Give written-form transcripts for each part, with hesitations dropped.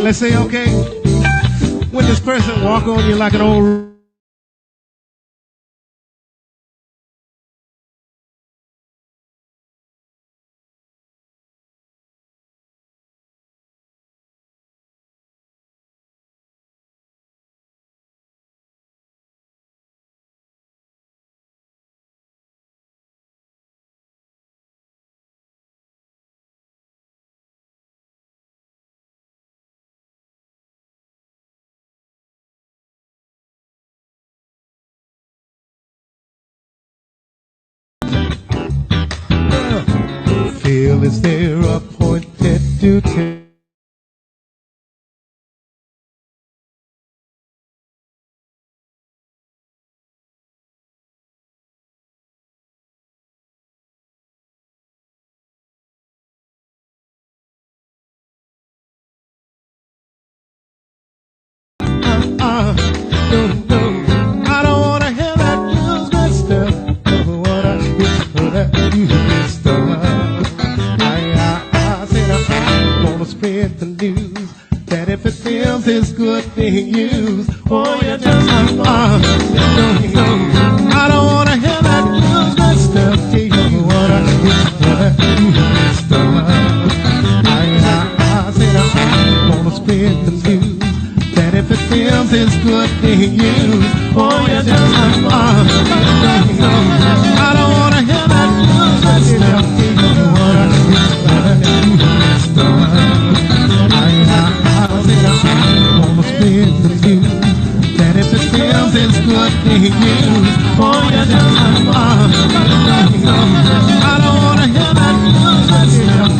let's say, okay, when this person walk on you like an old feel is there appointed duty. I don't want to hear that useless stuff. I don't want to hear that useless stuff. Spread the news that if it feels it's good being used, oh, you just I don't want to hear that useless stuff. Do you want to hear that useless stuff? I said I want to spread the news that if it feels it's good being used, oh, you just I don't want to hear that useless stuff. Do you want to hear that useless stuff? That if it feels it's good being used, oh, you just I don't want to hear that useless stuff.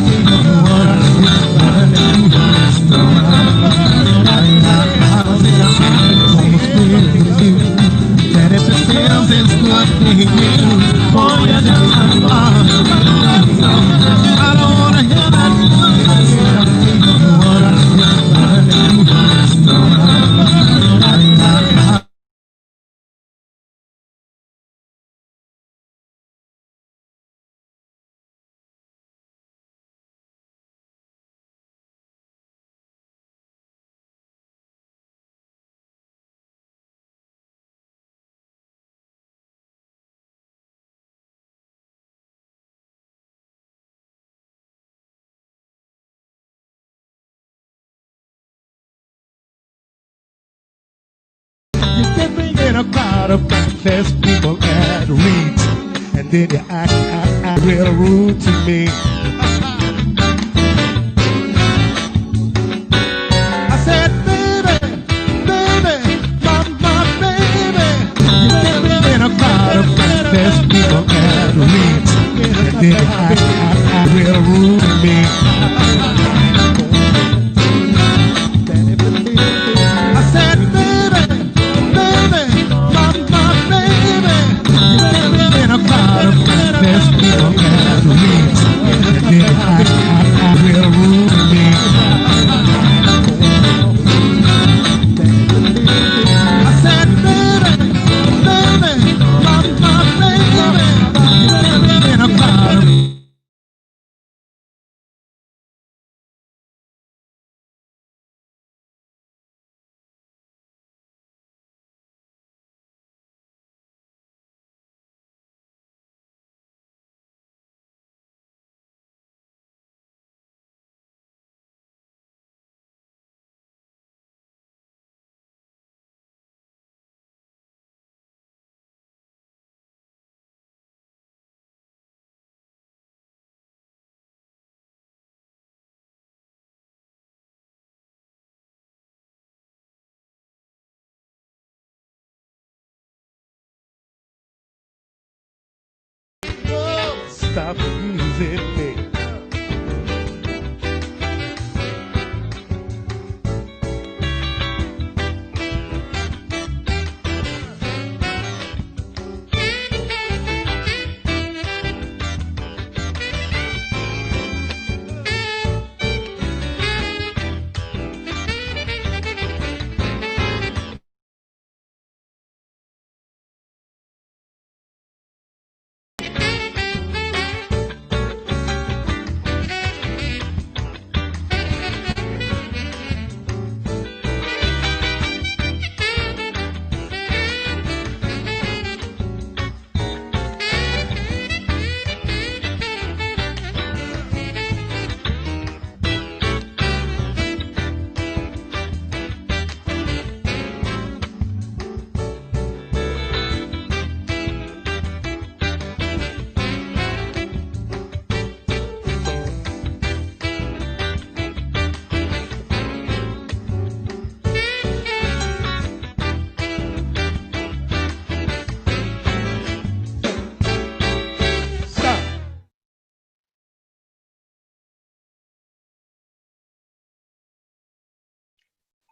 That if it feels it's good being used, oh, you just I don't want to hear that useless stuff. In a crowd of class people at reach, and then you act real rude to me. I said, baby, my baby. You get me in a crowd of class people at reach, and then you act real rude to me. I said, baby, there's people at the reach, and then I real rude to me. I said, baby, my baby, in a crowd. Stop using me.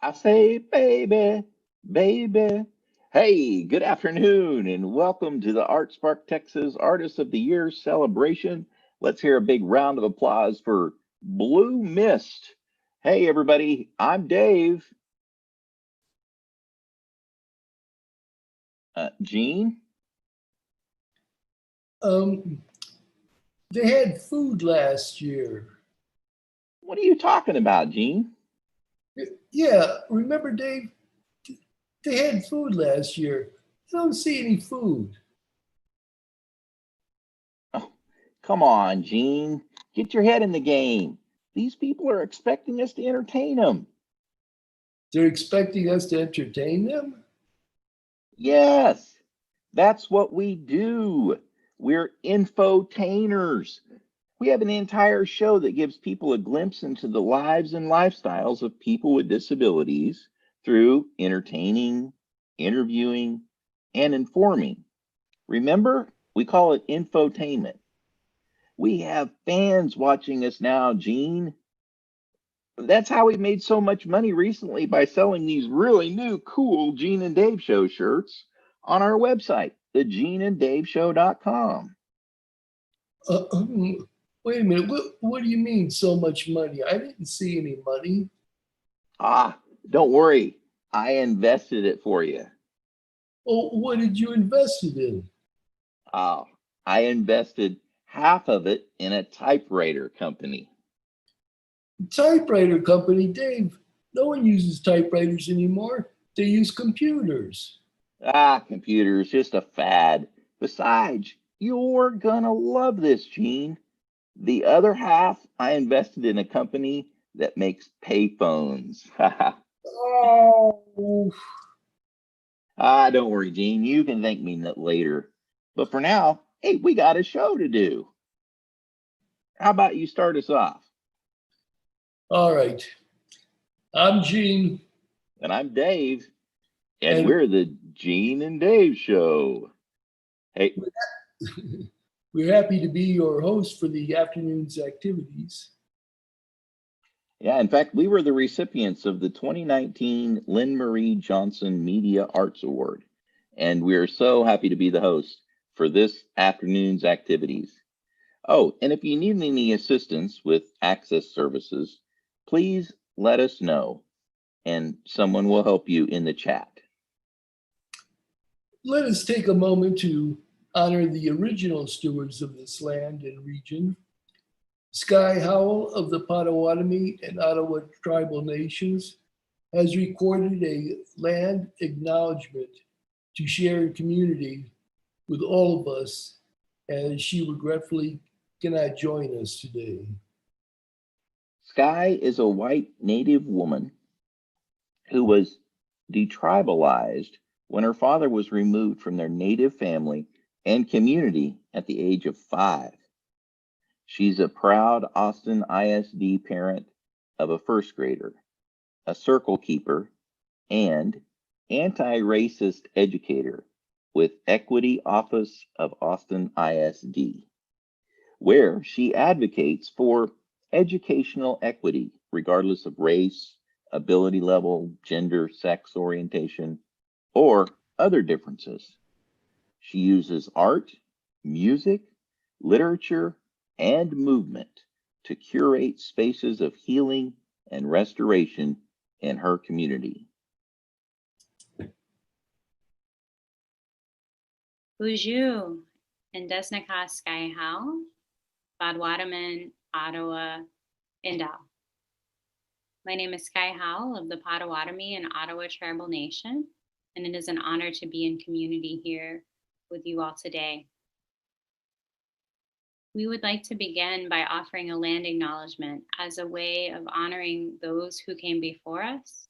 I say, baby, baby. Hey, good afternoon, and welcome to the Art Spark Texas Artist of the Year celebration. Let's hear a big round of applause for Blue Mist. Hey, everybody, I'm Dave. Gene, Um, they had food last year. what are you talking about, Gene? Yeah, remember, Dave? They had food last year. I don't see any food. Oh, come on, Gene. Get your head in the game. These people are expecting us to entertain them. They're expecting us to entertain them? Yes, that's what we do. We're infotainers. We have an entire show that gives people a glimpse into the lives and lifestyles of people with disabilities through entertaining, interviewing, and informing. Remember, we call it infotainment. We have fans watching us now, Gene. That's how we made so much money recently by selling these really new, cool Gene and Dave Show shirts on our website, thegeneanddaveshow.com. Uh, um, Wait a minute. What do you mean so much money? I didn't see any money. Ah, don't worry. I invested it for you. Oh, what did you invest it in? Oh, I invested half of it in a typewriter company. Typewriter company, Dave. No one uses typewriters anymore. They use computers. Ah, computer's just a fad. Besides, you're gonna love this, Gene. The other half I invested in a company that makes payphones. Oh, Ah, don't worry, Gene. You can thank me later. But for now, hey, we got a show to do. How about you start us off? all right. I'm Gene, And I'm Dave, and and we're the Gene and Dave Show. Hey, we're happy to be your host for the afternoon's activities. yeah, in fact, we were the recipients of the 2019 Lynn Marie Johnson Media Arts Award, and we are so happy to be the host for this afternoon's activities. Oh, and if you need any assistance with access services, please let us know, and someone will help you in the chat. Let us take a moment to honor the original stewards of this land and region. Sky Howell of the Potawatomi and Ottawa tribal nations has recorded a land acknowledgement to share in community with all of us as she regretfully cannot join us today. Sky is a white Native woman who was detribalized when her father was removed from their native family and community at the age of 5. She's a proud Austin ISD parent of a first grader, a circle keeper, and anti racist educator with Equity Office of Austin ISD, where she advocates for educational equity regardless of race, ability level, gender, sex orientation, or other differences. She uses art, music, literature, and movement to curate spaces of healing and restoration in her community. Bonjour, and Desnakas Sky How, Badwataman, Ottawa, Indal. My name is Sky Howell of the Potawatomi and Ottawa Tribal Nation, and it is an honor to be in community here with you all today. We would like to begin by offering a land acknowledgement as a way of honoring those who came before us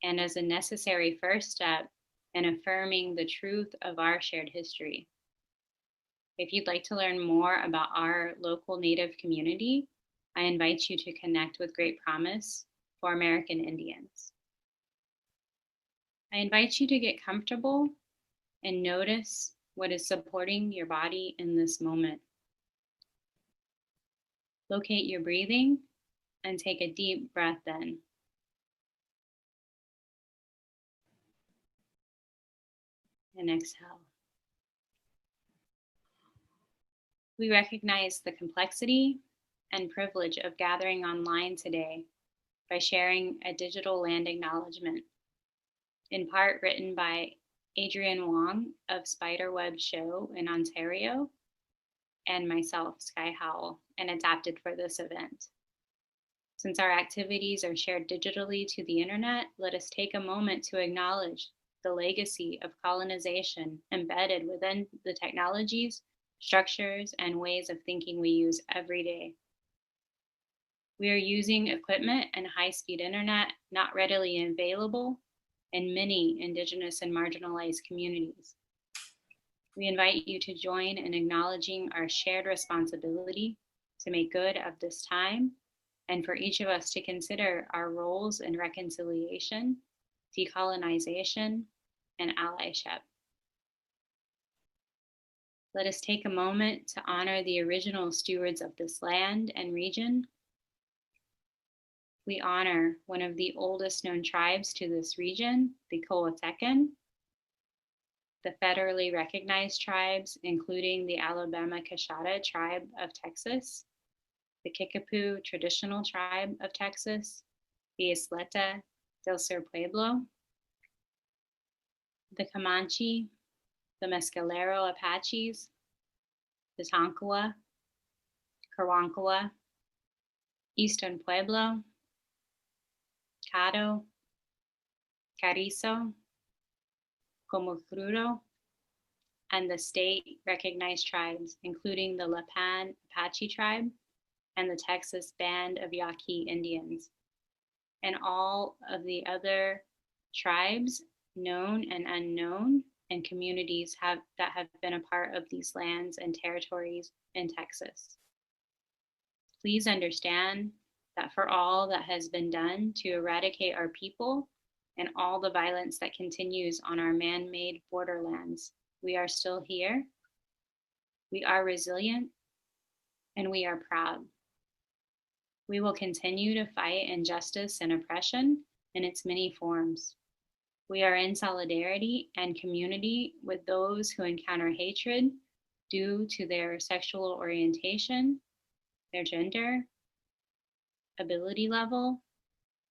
and as a necessary first step in affirming the truth of our shared history. If you'd like to learn more about our local Native community, I invite you to connect with Great Promise for American Indians. I invite you to get comfortable and notice what is supporting your body in this moment. Locate your breathing and take a deep breath in. and exhale. We recognize the complexity and privilege of gathering online today by sharing a digital land acknowledgement, in part written by Adrian Wong of Spiderweb Show in Ontario, and myself, Sky Howell, and adapted for this event. Since our activities are shared digitally to the internet, let us take a moment to acknowledge the legacy of colonization embedded within the technologies, structures, and ways of thinking we use every day. We are using equipment and high-speed internet not readily available in many Indigenous and marginalized communities. We invite you to join in acknowledging our shared responsibility to make good of this time, and for each of us to consider our roles in reconciliation, decolonization, and allyship. Let us take a moment to honor the original stewards of this land and region. We honor one of the oldest known tribes to this region, the Coatecan, the federally recognized tribes, including the Alabama Cachata tribe of Texas, the Kickapoo traditional tribe of Texas, the Isleta del Sur Pueblo, the Comanche, the Mescalero Apaches, the Tonkawa, Karankawa, Eastern Pueblo, Caddo, Carrizo, Comocrudo, and the state recognized tribes, including the Lipan Apache tribe and the Texas Band of Yaqui Indians, and all of the other tribes, known and unknown, and communities that have been a part of these lands and territories in Texas. Please understand that for all that has been done to eradicate our people and all the violence that continues on our man-made borderlands, we are still here, we are resilient, and we are proud. We will continue to fight injustice and oppression in its many forms. We are in solidarity and community with those who encounter hatred due to their sexual orientation, their gender, ability level,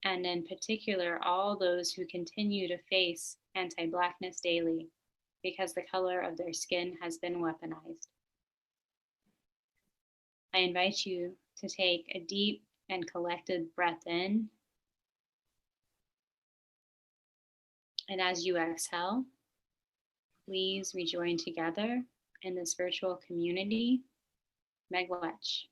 and in particular, all those who continue to face anti-Blackness daily because the color of their skin has been weaponized. I invite you to take a deep and collected breath in, and as you exhale, please rejoin together in this virtual community. Megwach.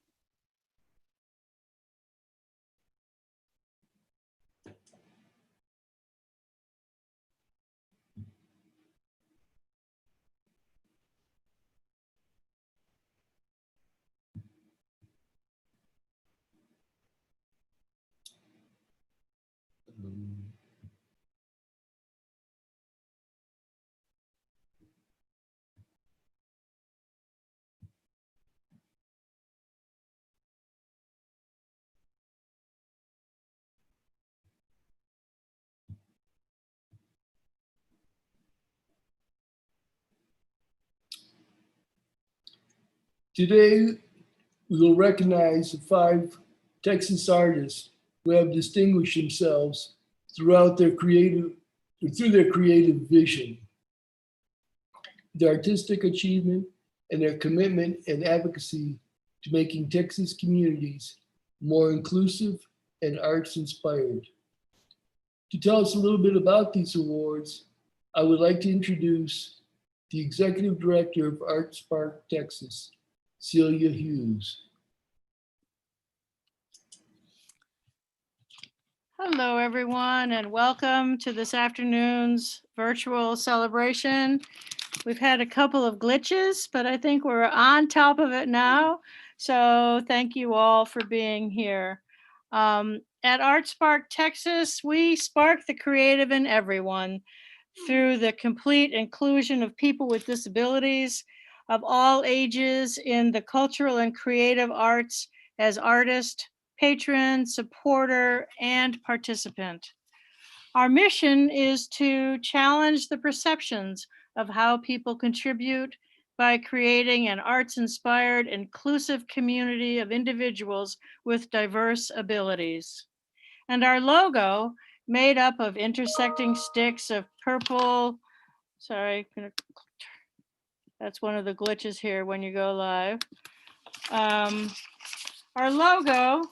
Today, we will recognize the 5 Texas artists who have distinguished themselves through their creative vision, their artistic achievement, and their commitment and advocacy to making Texas communities more inclusive and arts inspired. To tell us a little bit about these awards, I would like to introduce the Executive Director of Art Spark Texas, Celia Hughes. Hello, everyone, and welcome to this afternoon's virtual celebration. We've had a couple of glitches, but I think we're on top of it now. So thank you all for being here. At Art Spark Texas, we spark the creative in everyone through the complete inclusion of people with disabilities of all ages in the cultural and creative arts as artist, patron, supporter, and participant. Our mission is to challenge the perceptions of how people contribute by creating an arts-inspired, inclusive community of individuals with diverse abilities. And our logo, made up of intersecting sticks of purple, sorry, that's one of the glitches here when you go live. Our logo,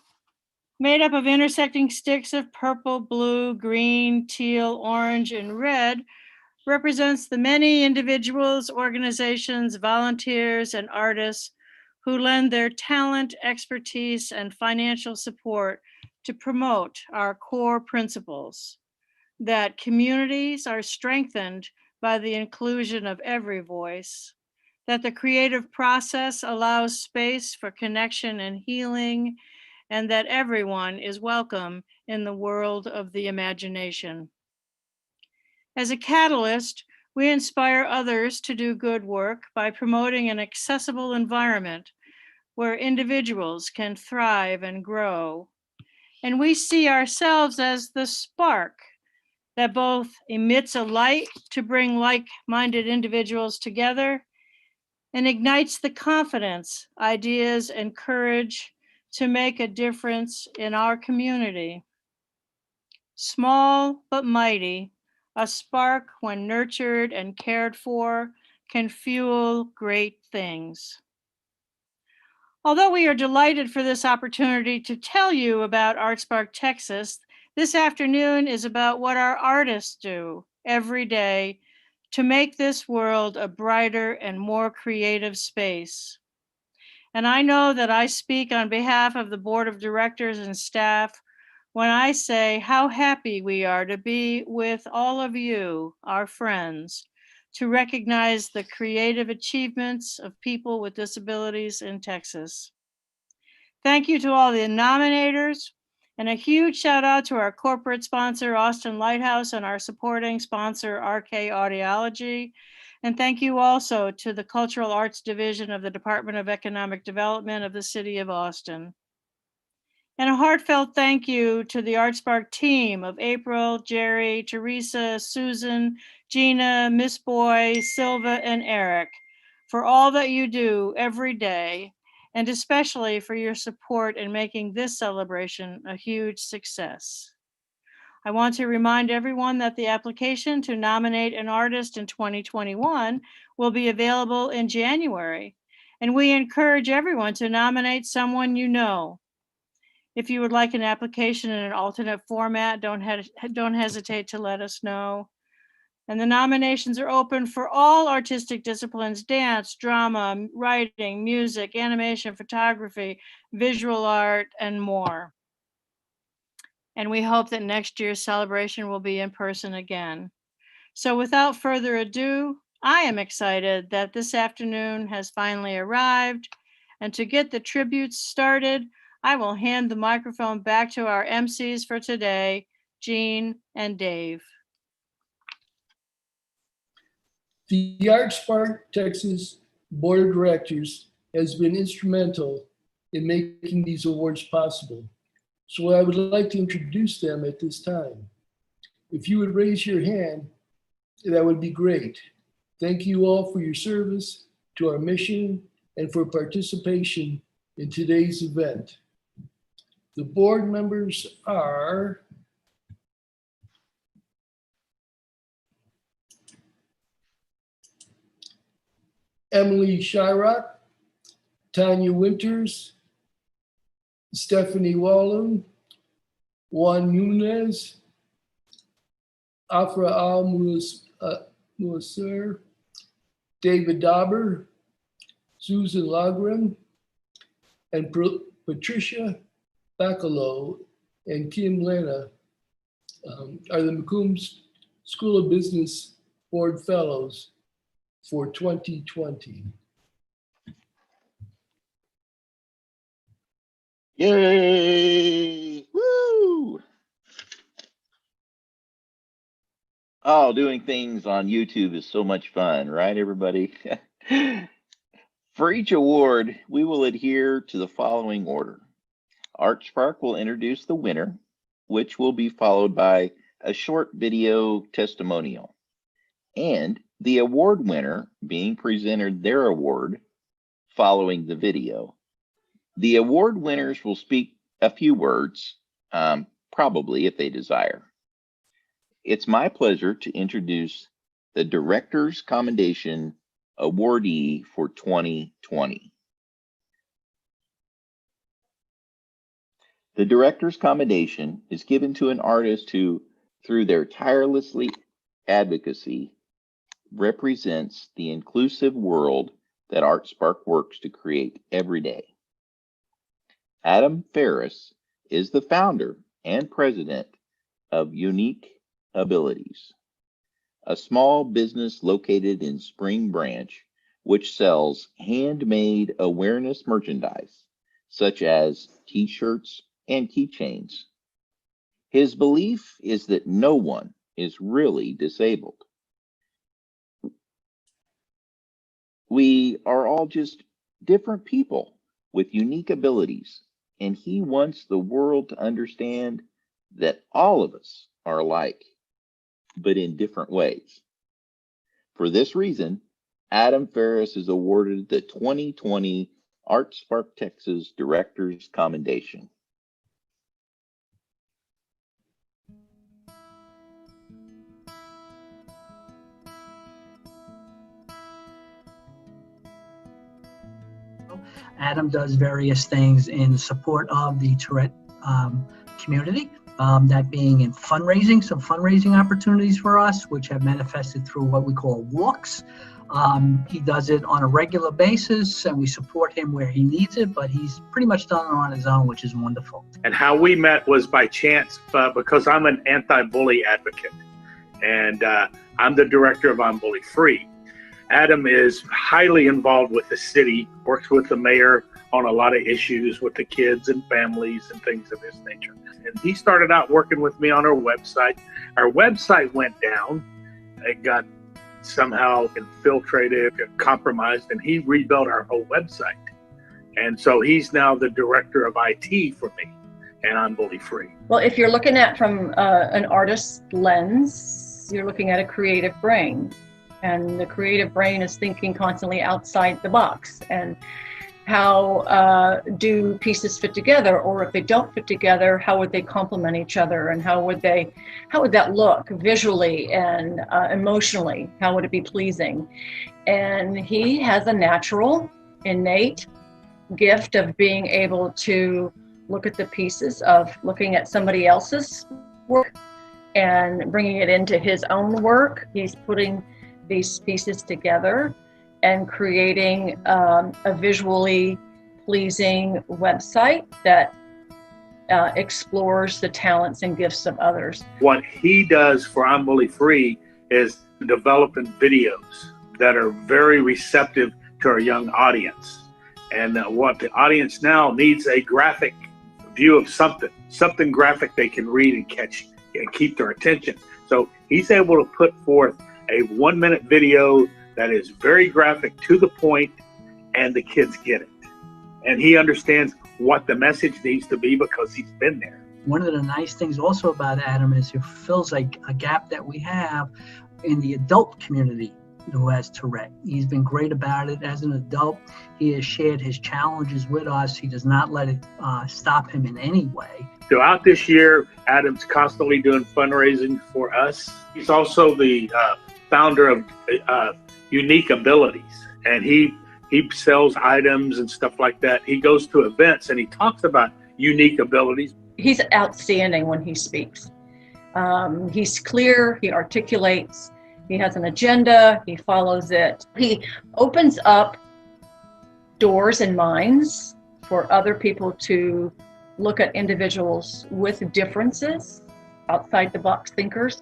made up of intersecting sticks of purple, blue, green, teal, orange, and red, represents the many individuals, organizations, volunteers, and artists who lend their talent, expertise, and financial support to promote our core principles, that communities are strengthened by the inclusion of every voice, that the creative process allows space for connection and healing, and that everyone is welcome in the world of the imagination. As a catalyst, we inspire others to do good work by promoting an accessible environment where individuals can thrive and grow. And we see ourselves as the spark that both emits a light to bring like-minded individuals together and ignites the confidence, ideas, and courage to make a difference in our community. Small but mighty, a spark when nurtured and cared for can fuel great things. Although we are delighted for this opportunity to tell you about ArtSpark Texas, this afternoon is about what our artists do every day to make this world a brighter and more creative space. And I know that I speak on behalf of the board of directors and staff when I say how happy we are to be with all of you, our friends, to recognize the creative achievements of people with disabilities in Texas. Thank you to all the nominators, and a huge shout out to our corporate sponsor, Austin Lighthouse, and our supporting sponsor, RK Audiology. And thank you also to the Cultural Arts Division of the Department of Economic Development of the City of Austin. And a heartfelt thank you to the ArtSpark team of April, Jerry, Teresa, Susan, Gina, Miss Boy, Silva, and Eric for all that you do every day, and especially for your support in making this celebration a huge success. I want to remind everyone that the application to nominate an artist in 2021 will be available in January, and we encourage everyone to nominate someone you know. If you would like an application in an alternate format, don't hesitate to let us know. And the nominations are open for all artistic disciplines: dance, drama, writing, music, animation, photography, visual art, and more. And we hope that next year's celebration will be in person again. So without further ado, I am excited that this afternoon has finally arrived. And to get the tributes started, I will hand the microphone back to our MCs for today, Jean and Dave. The ArtSpark Texas Board of Directors has been instrumental in making these awards possible. So I would like to introduce them at this time. If you would raise your hand, that would be great. Thank you all for your service to our mission and for participation in today's event. The board members are Emily Shyrock, Tanya Winters, Stephanie Wallen, Juan Nunez, Afra Al-Muasser, David Dauber, Susan Lagren, and Patricia Bacalo and Kim Lana are the Macomb School of Business Board Fellows for 2020. Yay! Woo! Oh, doing things on YouTube is so much fun, right, everybody? For each award, we will adhere to the following order. ArtSpark will introduce the winner, which will be followed by a short video testimonial. And The award winner being presented their award following the video. The award winners will speak a few words, probably if they desire. It's my pleasure to introduce the Director's Commendation Awardee for 2020. The Director's Commendation is given to an artist who, through their tirelessly advocacy, represents the inclusive world that ArtSpark works to create every day. Adam Ferris is the founder and president of Unique Abilities, a small business located in Spring Branch, which sells handmade awareness merchandise, such as t-shirts and keychains. His belief is that no one is really disabled. We are all just different people with unique abilities, and he wants the world to understand that all of us are alike, but in different ways. For this reason, Adam Ferris is awarded the 2020 ArtSpark Texas Director's Commendation. Adam does various things in support of the Tourette community, that being in fundraising, some fundraising opportunities for us, which have manifested through what we call walks. He does it on a regular basis, and we support him where he needs it, but he's pretty much done it on his own, which is wonderful. And how we met was by chance, because I'm an anti-bully advocate, and I'm the director of I'm Bully Free. Adam is highly involved with the city, works with the mayor on a lot of issues with the kids and families and things of this nature. And he started out working with me on our website. Our website went down. It got somehow infiltrated, compromised, and he rebuilt our whole website. And so he's now the director of IT for me, and I'm Bully Free. Well, if you're looking at from an artist's lens, you're looking at a creative brain. And the creative brain is thinking constantly outside the box. And how do pieces fit together? Or if they don't fit together, how would they complement each other? And how would that look visually and emotionally? How would it be pleasing? And he has a natural, innate gift of being able to look at the pieces of looking at somebody else's work and bringing it into his own work. He's putting these pieces together and creating a visually pleasing website that explores the talents and gifts of others. What he does for I'm Bully Free is developing videos that are very receptive to our young audience. And what the audience now needs a graphic view of something graphic they can read and catch and keep their attention. So he's able to put forth a 1-minute video that is very graphic, to the point, and the kids get it. And he understands what the message needs to be because he's been there. One of the nice things also about Adam is it fills a gap that we have in the adult community who has Tourette. He's been great about it as an adult. He has shared his challenges with us. He does not let it stop him in any way. Throughout this year, Adam's constantly doing fundraising for us. He's also the founder of Unique Abilities, and he sells items and stuff like that. He goes to events and he talks about unique abilities. He's outstanding when he speaks. He's clear, he articulates, he has an agenda, he follows it. He opens up doors and minds for other people to look at individuals with differences, outside the box thinkers,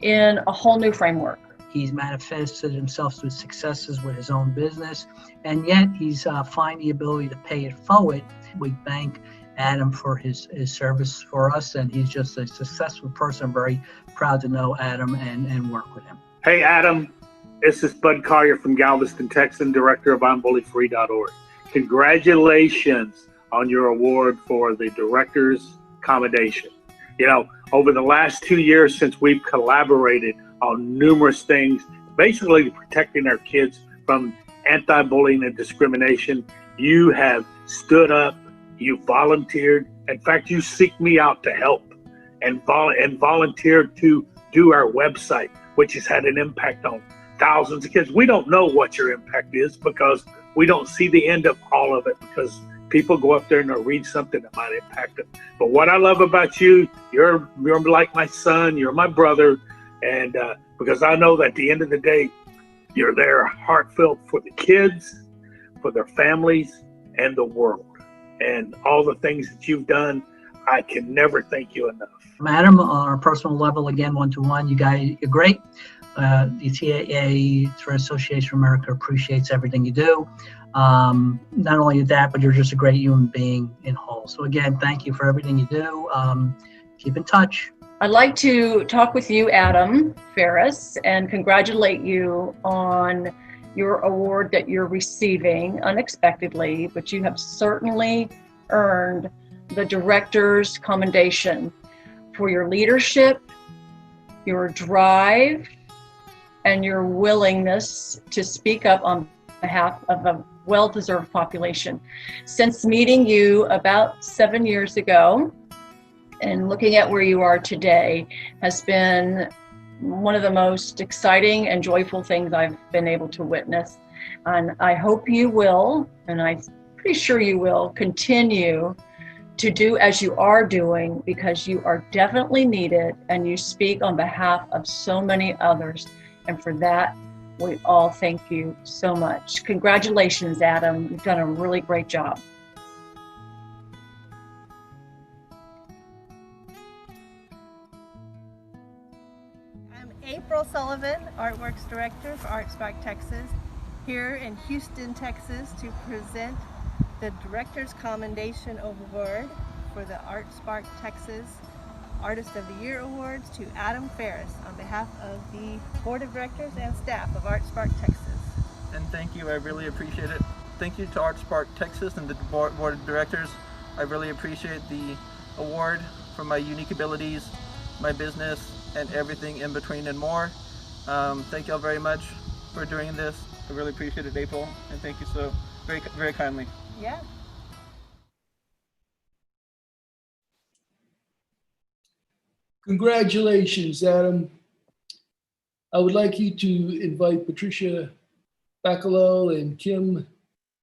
in a whole new framework. He's manifested himself through successes with his own business, and yet he's finding the ability to pay it forward. We thank Adam for his service for us, and he's just a successful person. I'm very proud to know Adam and work with him. Hey, Adam, this is Bud Collier from Galveston, Texas, director of I'mBullyFree.org. Congratulations on your award for the Director's Commendation. You know, over the last 2 years since we've collaborated on numerous things, basically protecting our kids from anti-bullying and discrimination. You have stood up, you volunteered. In fact, you seek me out to help and volunteered to do our website, which has had an impact on thousands of kids. We don't know what your impact is because we don't see the end of all of it, because people go up there and they'll read something that might impact them. But what I love about you, you're like my son, you're my brother, and because I know that at the end of the day, you're there heartfelt for the kids, for their families, and the world. And all the things that you've done, I can never thank you enough. Adam, on a personal level, again, one-to-one, you guys, you're great. The TAA, Tourist Association of America, appreciates everything you do. Not only that, but you're just a great human being in whole. So again, thank you for everything you do. Keep in touch. I'd like to talk with you, Adam Ferris, and congratulate you on your award that you're receiving unexpectedly, but you have certainly earned the Director's Commendation for your leadership, your drive, and your willingness to speak up on behalf of a well-deserved population. Since meeting you about 7 years ago and looking at where you are today has been one of the most exciting and joyful things I've been able to witness. And I hope you will, and I'm pretty sure you will, continue to do as you are doing, because you are definitely needed and you speak on behalf of so many others. And for that, we all thank you so much. Congratulations, Adam. You've done a really great job. I'm April Sullivan, Artworks Director for ArtSpark Texas, here in Houston, Texas, to present the Director's Commendation Award for the ArtSpark Texas Artist of the Year Awards to Adam Ferris on behalf of the Board of Directors and staff of ArtSpark Texas. And thank you, I really appreciate it. Thank you to ArtSpark Texas and the Board of Directors. I really appreciate the award for my unique abilities, my business, and everything in between and more. Thank you all very much for doing this. I really appreciate it, April, and thank you so very, very kindly. Yeah. Congratulations, Adam. I would like you to invite Patricia Bacalo and Kim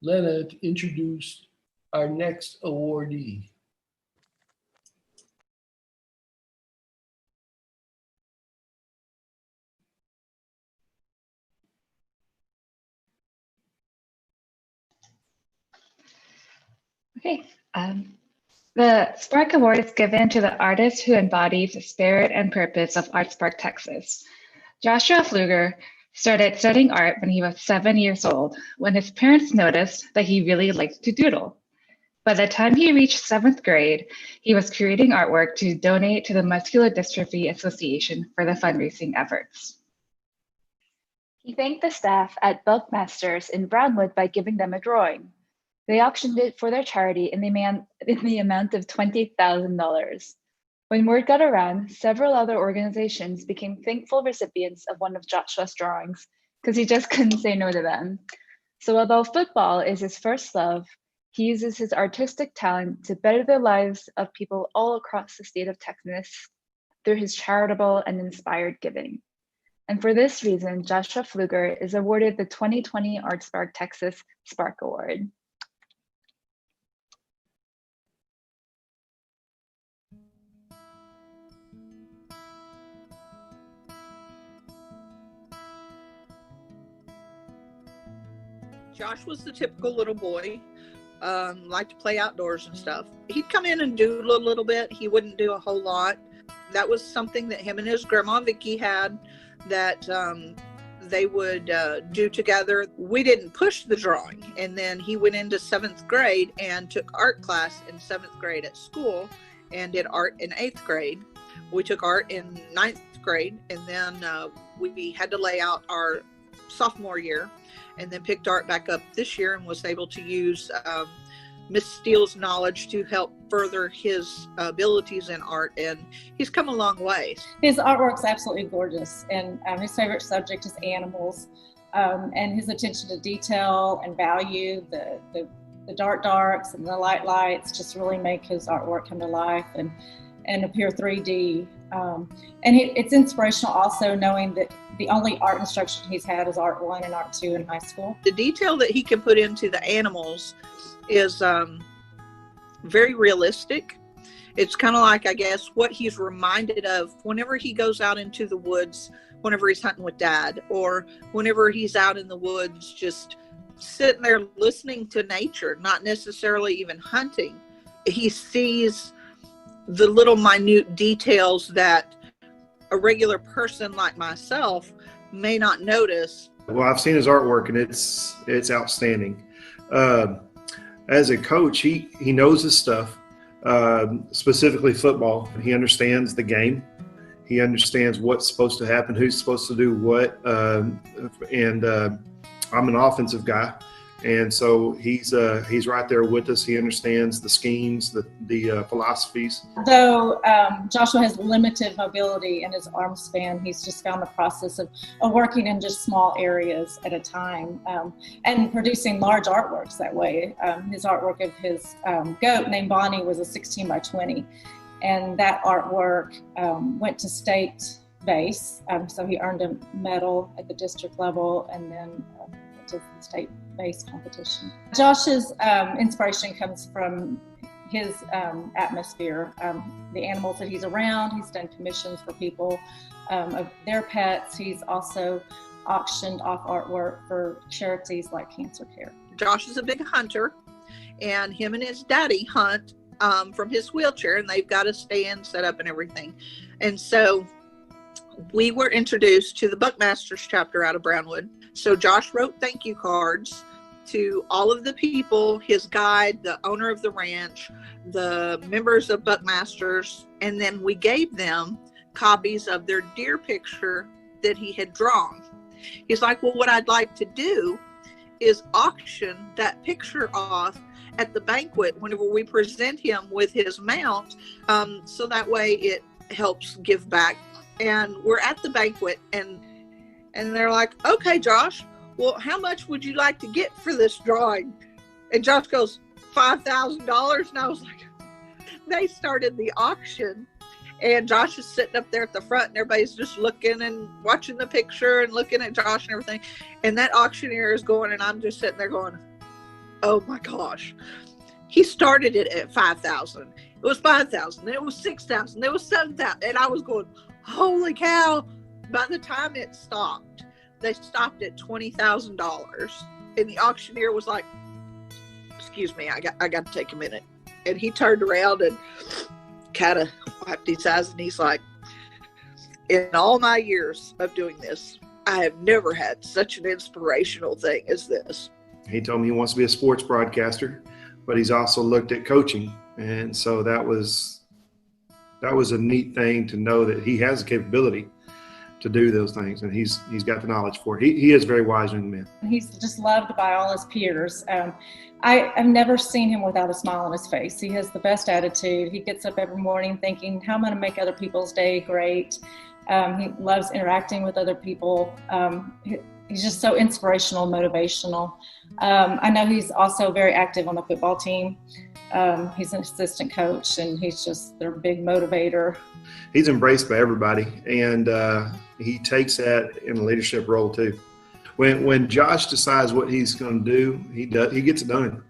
Lena to introduce our next awardee. Okay. The Spark Award is given to the artist who embodies the spirit and purpose of ArtSpark Texas. Joshua Fluger started studying art when he was 7 years old, when his parents noticed that he really liked to doodle. By the time he reached 7th grade, he was creating artwork to donate to the Muscular Dystrophy Association for the fundraising efforts. He thanked the staff at Bulkmasters in Brownwood by giving them a drawing. They auctioned it for their charity in the amount of $20,000. When word got around, several other organizations became thankful recipients of one of Joshua's drawings because he just couldn't say no to them. So although football is his first love, he uses his artistic talent to better the lives of people all across the state of Texas through his charitable and inspired giving. And for this reason, Joshua Fluger is awarded the 2020 ArtSpark Texas Spark Award. Josh was the typical little boy, liked to play outdoors and stuff. He'd come in and doodle a little bit. He wouldn't do a whole lot. That was something that him and his grandma Vicky had that they would do together. We didn't push the drawing. And then he went into 7th grade and took art class in 7th grade at school and did art in 8th grade. We took art in 9th grade, and then we had to lay out our sophomore year, and then picked art back up this year and was able to use Miss Steele's knowledge to help further his abilities in art, and he's come a long way. His artwork's absolutely gorgeous, and his favorite subject is animals, and his attention to detail and value, the darks and the lights just really make his artwork come to life and appear 3D. And it's inspirational also knowing that the only art instruction he's had is Art 1 and Art 2 in high school. The detail that he can put into the animals is very realistic. It's kind of like, I guess, what he's reminded of whenever he goes out into the woods, whenever he's hunting with Dad, or whenever he's out in the woods just sitting there listening to nature, not necessarily even hunting. He sees the little minute details that a regular person like myself may not notice. Well, I've seen his artwork, and it's outstanding. As a coach, he knows his stuff, specifically football. He understands the game. He understands what's supposed to happen, who's supposed to do what. And I'm an offensive guy, and so he's right there with us. He understands the schemes, the philosophies. Though Joshua has limited mobility in his arm span, he's just found the process of working in just small areas at a time, and producing large artworks that way. His artwork of his goat named Bonnie was a 16 by 20, and that artwork went to state base, so he earned a medal at the district level, and then to the state base competition. Josh's inspiration comes from his atmosphere, the animals that he's around. He's done commissions for people of their pets. He's also auctioned off artwork for charities like cancer care. Josh is a big hunter, and him and his daddy hunt from his wheelchair, and they've got a stand set up and everything. And so we were introduced to the Buckmasters chapter out of Brownwood. So Josh wrote thank you cards to all of the people, his guide, the owner of the ranch, the members of Buckmasters, and then we gave them copies of their deer picture that he had drawn. He's like, well, what I'd like to do is auction that picture off at the banquet whenever we present him with his mount, so that way it helps give back. And we're at the banquet, and they're like, okay, Josh, well, how much would you like to get for this drawing? And Josh goes, $5,000. And I was like, they started the auction, and Josh is sitting up there at the front, and everybody's just looking and watching the picture and looking at Josh and everything. And that auctioneer is going, and I'm just sitting there going, oh my gosh. He started it at $5,000. It was $5,000. Then it was $6,000. Then it was $7,000. And I was going, holy cow. By the time it stopped, they stopped at $20,000. And the auctioneer was like, excuse me, I got to take a minute. And he turned around and kind of wiped his eyes, and he's like, in all my years of doing this, I have never had such an inspirational thing as this. He told me he wants to be a sports broadcaster, but he's also looked at coaching. And so that was a neat thing to know that he has the capability to do those things, and he's got the knowledge for it. He is a very wise young man. He's just loved by all his peers. I've never seen him without a smile on his face. He has the best attitude. He gets up every morning thinking, how am I going to make other people's day great? He loves interacting with other people. He's just so inspirational, motivational. I know he's also very active on the football team. He's an assistant coach, and he's just their big motivator. He's embraced by everybody, and he takes that in a leadership role too. When Josh decides what he's going to do, he gets it done.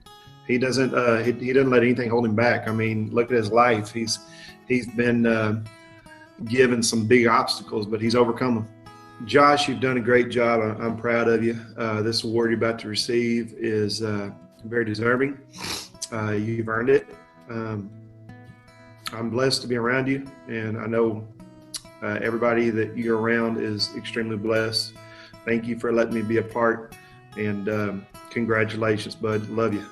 He doesn't let anything hold him back. I mean, look at his life. He's been given some big obstacles, but he's overcome them. Josh, you've done a great job. I'm proud of you. This award you're about to receive is very deserving. You've earned it. I'm blessed to be around you, and I know everybody that you're around is extremely blessed. Thank you for letting me be a part, and congratulations, bud. Love you.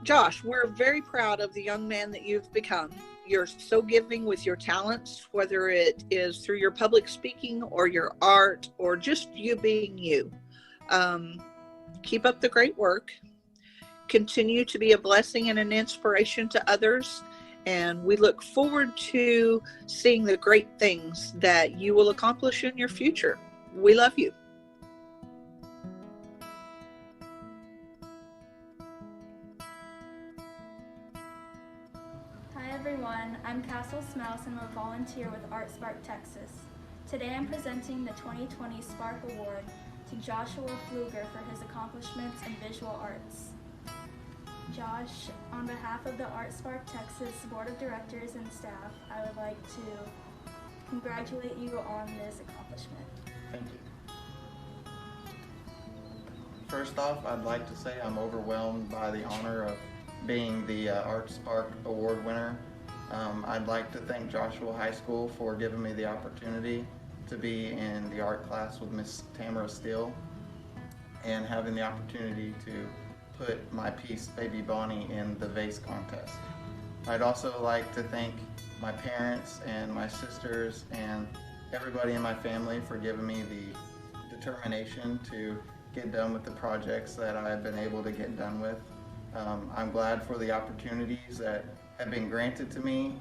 Josh, we're very proud of the young man that you've become. You're so giving with your talents, whether it is through your public speaking or your art or just you being you. Keep up the great work. continue to be a blessing and an inspiration to others. And we look forward to seeing the great things that you will accomplish in your future. We love you. Hi everyone, I'm Castle Smouse and I'm a volunteer with ArtSpark Texas. Today I'm presenting the 2020 Spark Award to Joshua Fluger for his accomplishments in visual arts. Josh, on behalf of the ArtSpark Texas Board of Directors and staff, I would like to congratulate you on this accomplishment. Thank you. First off, I'd like to say I'm overwhelmed by the honor of being the ArtSpark Award winner. I'd like to thank Joshua High School for giving me the opportunity to be in the art class with Miss Tamara Steele and having the opportunity to put my piece, Baby Bonnie, in the vase contest. I'd also like to thank my parents and my sisters and everybody in my family for giving me the determination to get done with the projects that I've been able to get done with. I'm glad for the opportunities that have been granted to me,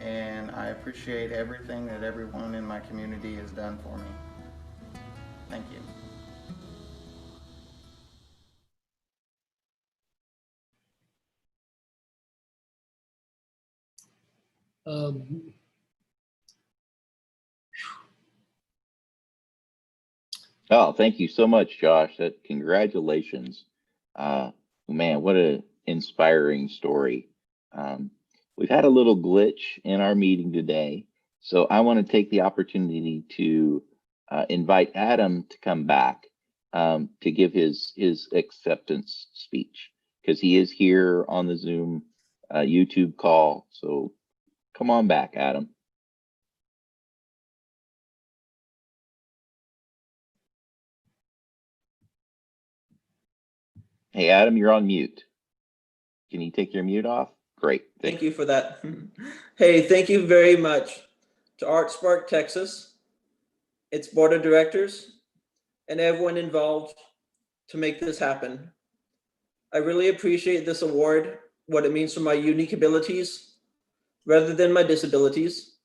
and I appreciate everything that everyone in my community has done for me. Thank you. Oh, thank you so much, Josh. Congratulations. Man, what an inspiring story. We've had a little glitch in our meeting today, so I want to take the opportunity to invite Adam to come back to give his acceptance speech, because he is here on the Zoom YouTube call. So come on back, Adam. Hey, Adam, you're on mute. Can you take your mute off? Great. Thank you for that. Hey, thank you very much to ArtSpark Texas, its board of directors, and everyone involved to make this happen. I really appreciate this award, what it means for my unique abilities rather than my disabilities.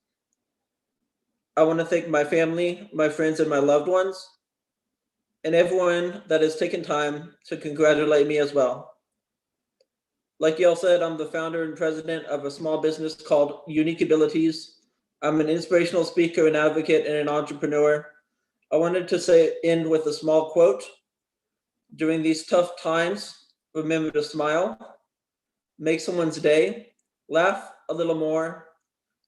I want to thank my family, my friends, and my loved ones, and everyone that has taken time to congratulate me as well. Like y'all said, I'm the founder and president of a small business called Unique Abilities. I'm an inspirational speaker, an advocate, and an entrepreneur. I wanted to end with a small quote. During these tough times, remember to smile, make someone's day, laugh a little more.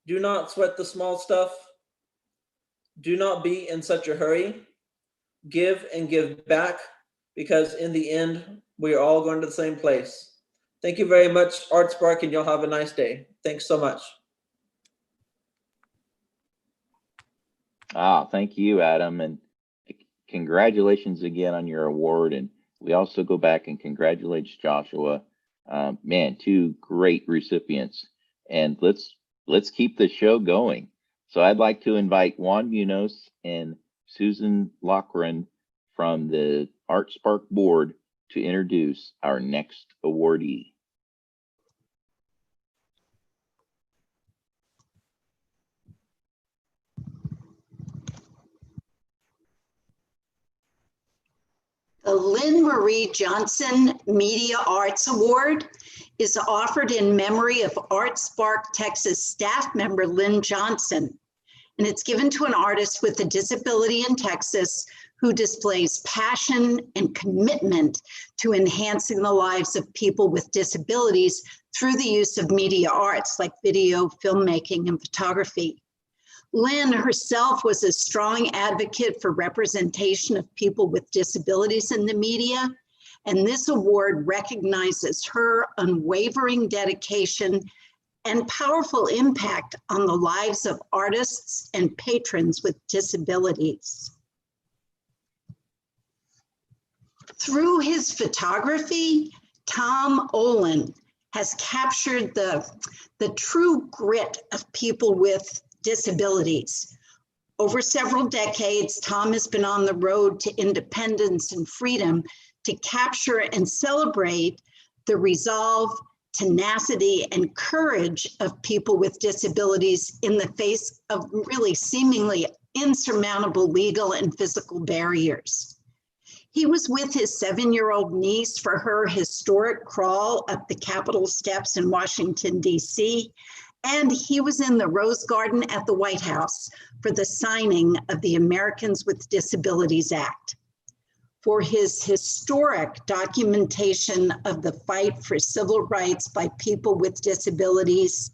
Do not sweat the small stuff. Do not be in such a hurry. Give and give back, because in the end, we are all going to the same place. Thank you very much, ArtSpark, and y'all have a nice day. Thanks so much. Thank you, Adam, and congratulations again on your award. And we also go back and congratulate Joshua. Man, two great recipients. And let's keep the show going. So I'd like to invite Juan Munoz and Susan Loughran from the ArtSpark board to introduce our next awardee. The Lynn Marie Johnson Media Arts Award is offered in memory of ArtSpark Texas staff member Lynn Johnson, and it's given to an artist with a disability in Texas who displays passion and commitment to enhancing the lives of people with disabilities through the use of media arts like video, filmmaking, and photography. Lynn herself was a strong advocate for representation of people with disabilities in the media, and this award recognizes her unwavering dedication and powerful impact on the lives of artists and patrons with disabilities. Through his photography, Tom Olin has captured the true grit of people with disabilities. Over several decades, Tom has been on the road to independence and freedom to capture and celebrate the resolve, tenacity, and courage of people with disabilities in the face of really seemingly insurmountable legal and physical barriers. He was with his 7-year-old niece for her historic crawl up the Capitol steps in Washington, D.C., and he was in the Rose Garden at the White House for the signing of the Americans with Disabilities Act. For his historic documentation of the fight for civil rights by people with disabilities,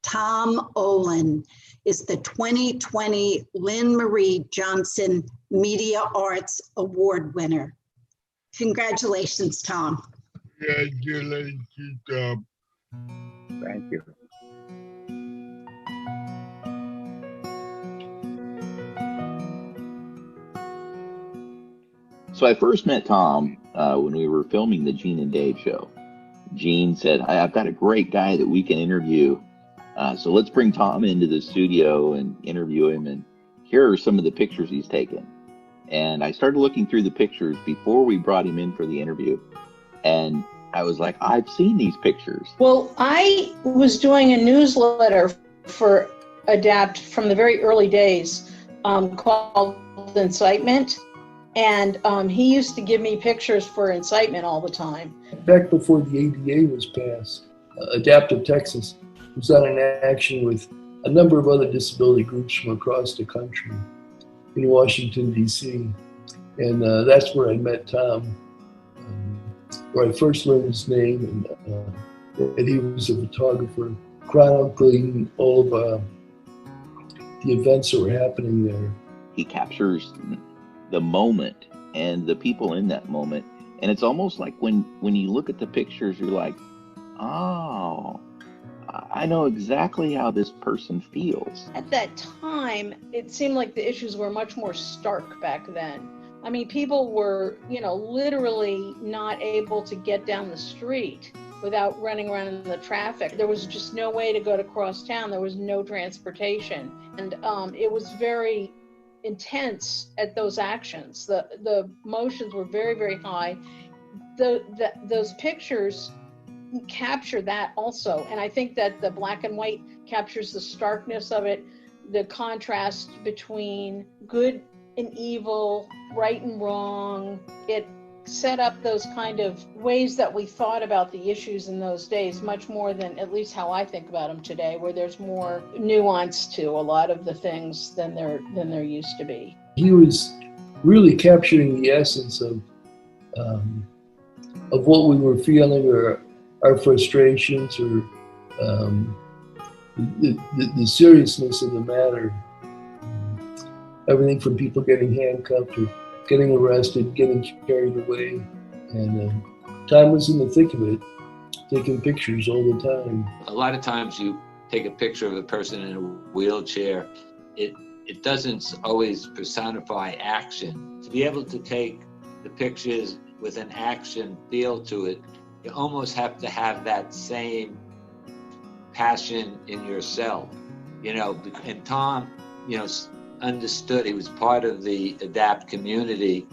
Tom Olin is the 2020 Lynn Marie Johnson Media Arts Award winner. Congratulations, Tom. Congratulations, Tom. Thank you. So I first met Tom when we were filming the Gene and Dave show. Gene said, I've got a great guy that we can interview. So let's bring Tom into the studio and interview him. And here are some of the pictures he's taken. And I started looking through the pictures before we brought him in for the interview. And I was like, I've seen these pictures. Well, I was doing a newsletter for ADAPT from the very early days called Incitement. And he used to give me pictures for Incitement all the time. Back before the ADA was passed, Adaptive Texas was on an action with a number of other disability groups from across the country in Washington, D.C. And that's where I met Tom, where I first learned his name, and he was a photographer chronicling all of the events that were happening there. He captures the moment and the people in that moment. And it's almost like when you look at the pictures, you're like, oh, I know exactly how this person feels. At that time, it seemed like the issues were much more stark back then. I mean, people were, literally not able to get down the street without running around in the traffic. There was just no way to go to cross town. There was no transportation. And it was very intense at those actions. The emotions were very, very high. Those pictures capture that also. And I think that the black and white captures the starkness of it, the contrast between good and evil, right and wrong. It set up those kind of ways that we thought about the issues in those days, much more than at least how I think about them today, where there's more nuance to a lot of the things than there used to be. He was really capturing the essence of what we were feeling, or our frustrations, or the seriousness of the matter. Everything from people getting handcuffed or getting arrested, getting carried away. And Tom was in the thick of it, taking pictures all the time. A lot of times you take a picture of a person in a wheelchair, it doesn't always personify action. To be able to take the pictures with an action feel to it, you almost have to have that same passion in yourself, and Tom, understood. He was part of the ADAPT community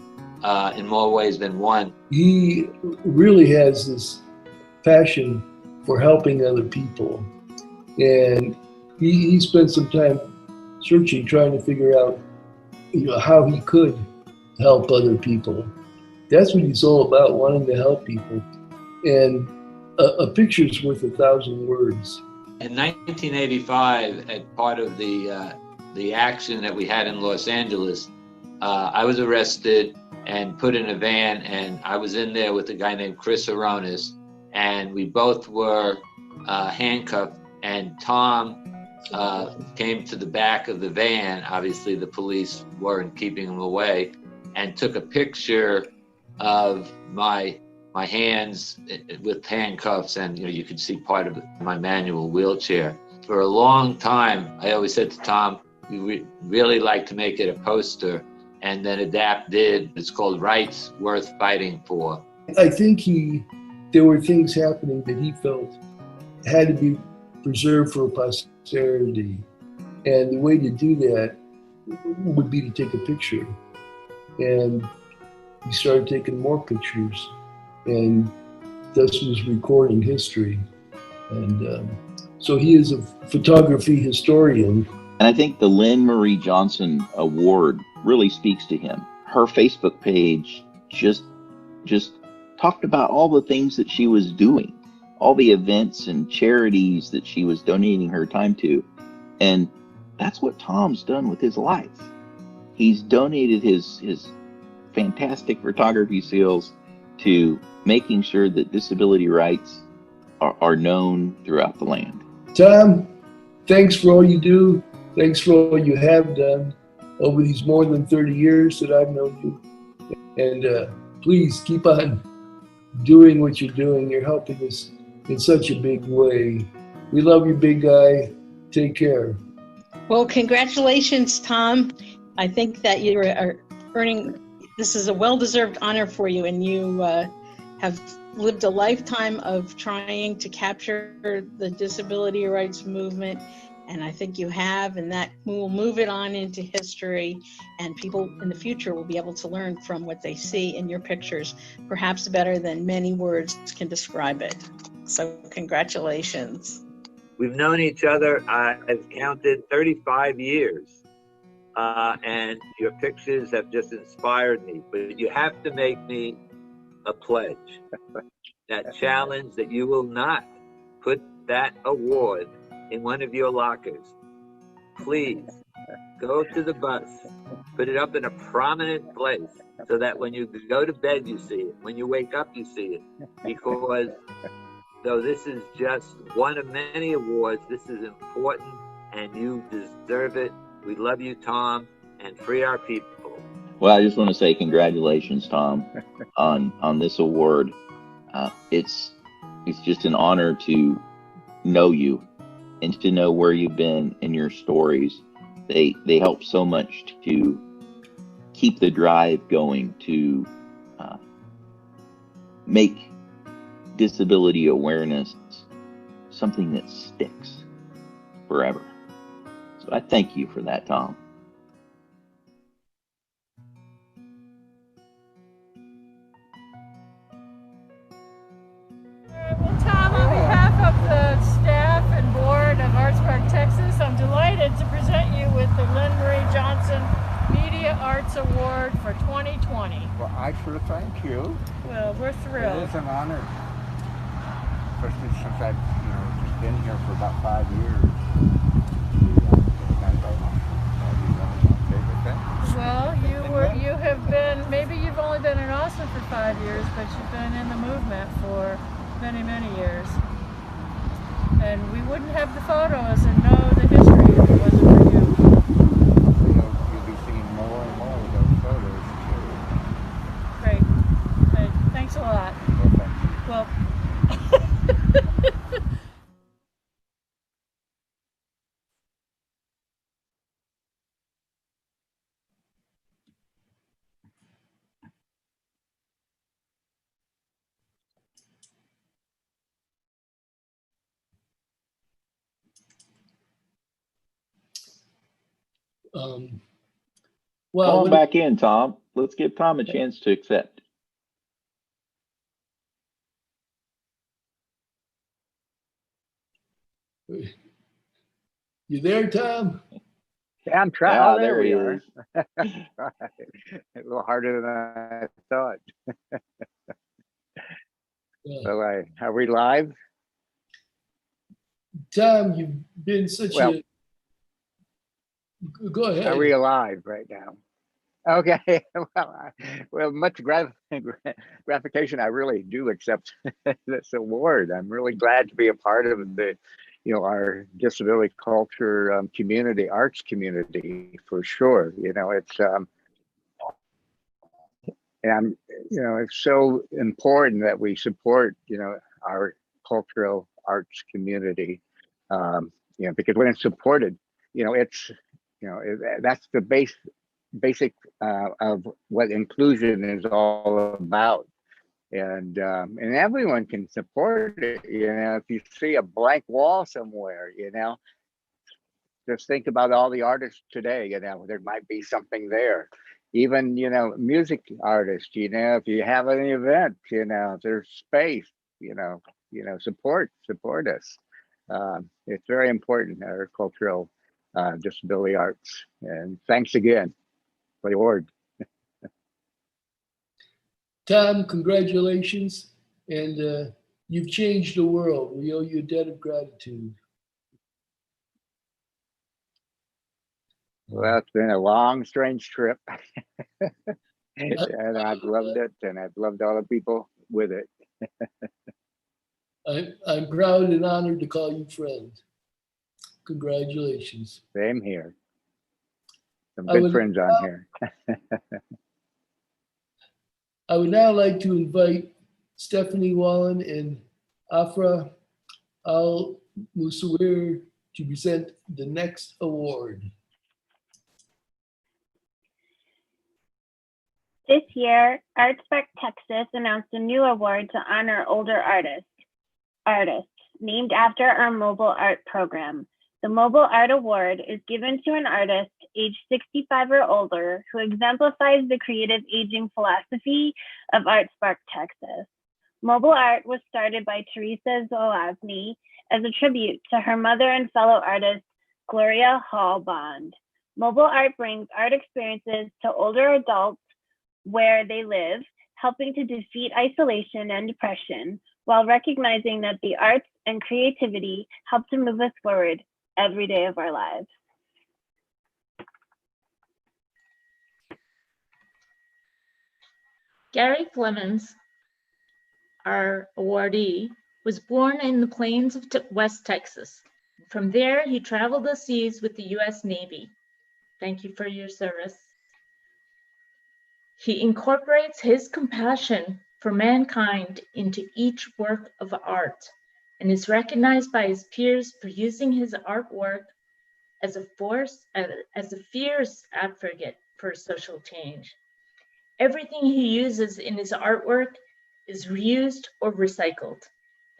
in more ways than one. He really has this passion for helping other people. And he spent some time searching, trying to figure out how he could help other people. That's what he's all about, wanting to help people. And a picture's worth 1,000 words. In 1985, as part of the action that we had in Los Angeles, I was arrested and put in a van, and I was in there with a guy named Chris Aronis, and we both were handcuffed, and Tom came to the back of the van. Obviously the police weren't keeping him away, and took a picture of my hands with handcuffs, and you could see part of my manual wheelchair. For a long time, I always said to Tom, we really like to make it a poster, and then ADAPT did. It's called Rights Worth Fighting For. I think there were things happening that he felt had to be preserved for posterity, and the way to do that would be to take a picture. And he started taking more pictures, and thus was recording history. And so he is a photography historian. And I think the Lynn Marie Johnson Award really speaks to him. Her Facebook page just talked about all the things that she was doing, all the events and charities that she was donating her time to. And that's what Tom's done with his life. He's donated his fantastic photography skills to making sure that disability rights are known throughout the land. Tom, thanks for all you do. Thanks for all you have done over these more than 30 years that I've known you. And please keep on doing what you're doing. You're helping us in such a big way. We love you, big guy. Take care. Well, congratulations, Tom. I think that you are earning, this is a well-deserved honor for you, and you have lived a lifetime of trying to capture the disability rights movement, and I think you have, and that will move it on into history, and people in the future will be able to learn from what they see in your pictures, perhaps better than many words can describe it. So congratulations. We've known each other, I've counted 35 years, and your pictures have just inspired me. But you have to make me a pledge, that challenge that you will not put that award in one of your lockers. Please go to the bus, put it up in a prominent place so that when you go to bed, you see it. When you wake up, you see it. Because though this is just one of many awards, this is important and you deserve it. We love you, Tom, and free our people. Well, I just want to say congratulations, Tom, on this award. It's just an honor to know you and to know where you've been in your stories. They help so much to keep the drive going to make disability awareness something that sticks forever. So I thank you for that, Tom. Well, Tom, on behalf of the staff and board of ArtsPark Texas, I'm delighted to present you with the Lynn Marie Johnson Media Arts Award for 2020. Well, I sure thank you. Well, we're thrilled. It is an honor, especially since I've just been here for about 5 years. Well, you have been, maybe you've only been in Austin for 5 years, but you've been in the movement for many, many years. And we wouldn't have the photos and know the history if it wasn't for you. You'll be seeing more and more of those photos too. Great. Thanks a lot. Well, Come on back in, Tom. Let's give Tom a chance to accept. You there, Tom? Yeah, I'm trying. Ah, Oh, there we he are. is. A little harder than I thought. So, are we live? Tom, you've been such a... Go ahead. Are we alive right now? Okay. Well, much gratification. I really do accept this award. I'm really glad to be a part of the, our disability culture community, arts community, for sure. It's and it's so important that we support, our cultural arts community, because when it's supported, it's, that's the basic of what inclusion is all about. And everyone can support it. If you see a blank wall somewhere, just think about all the artists today. There might be something there. Even music artists. If you have an event, there's space. support us. It's very important, our cultural disability arts. And thanks again for the award. Tom, congratulations. And you've changed the world. We owe you a debt of gratitude. Well, it's been a long, strange trip. And I've loved it, and I've loved all the people with it. I'm proud and honored to call you friend. Congratulations. Same here. Some good friends on here. I would now like to invite Stephanie Wallen and Afra Al-Musawir to present the next award. This year, ArtSpark Texas announced a new award to honor older artists named after our mobile art program. The Mobile Art Award is given to an artist aged 65 or older who exemplifies the creative aging philosophy of ArtSpark Texas. Mobile art was started by Teresa Zolazny as a tribute to her mother and fellow artist, Gloria Hall Bond. Mobile art brings art experiences to older adults where they live, helping to defeat isolation and depression, while recognizing that the arts and creativity help to move us forward every day of our lives. Gary Flemins, our awardee, was born in the plains of West Texas. From there, he traveled the seas with the U.S. Navy. Thank you for your service. He incorporates his compassion for mankind into each work of art and is recognized by his peers for using his artwork as a fierce advocate for social change. Everything he uses in his artwork is reused or recycled,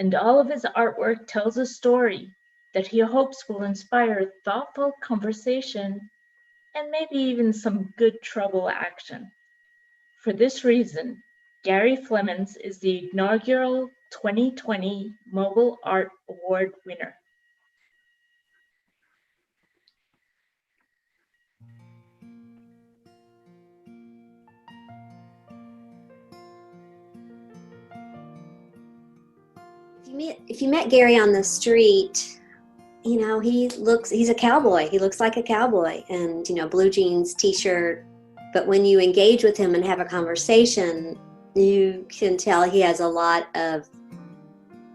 and all of his artwork tells a story that he hopes will inspire thoughtful conversation and maybe even some good trouble action. For this reason, Gary Flemins is the inaugural 2020 Mobile Art Award winner. If you met Gary on the street, you know, he's a cowboy. He looks like a cowboy, and, you know, blue jeans, t-shirt. But when you engage with him and have a conversation, you can tell he has a lot of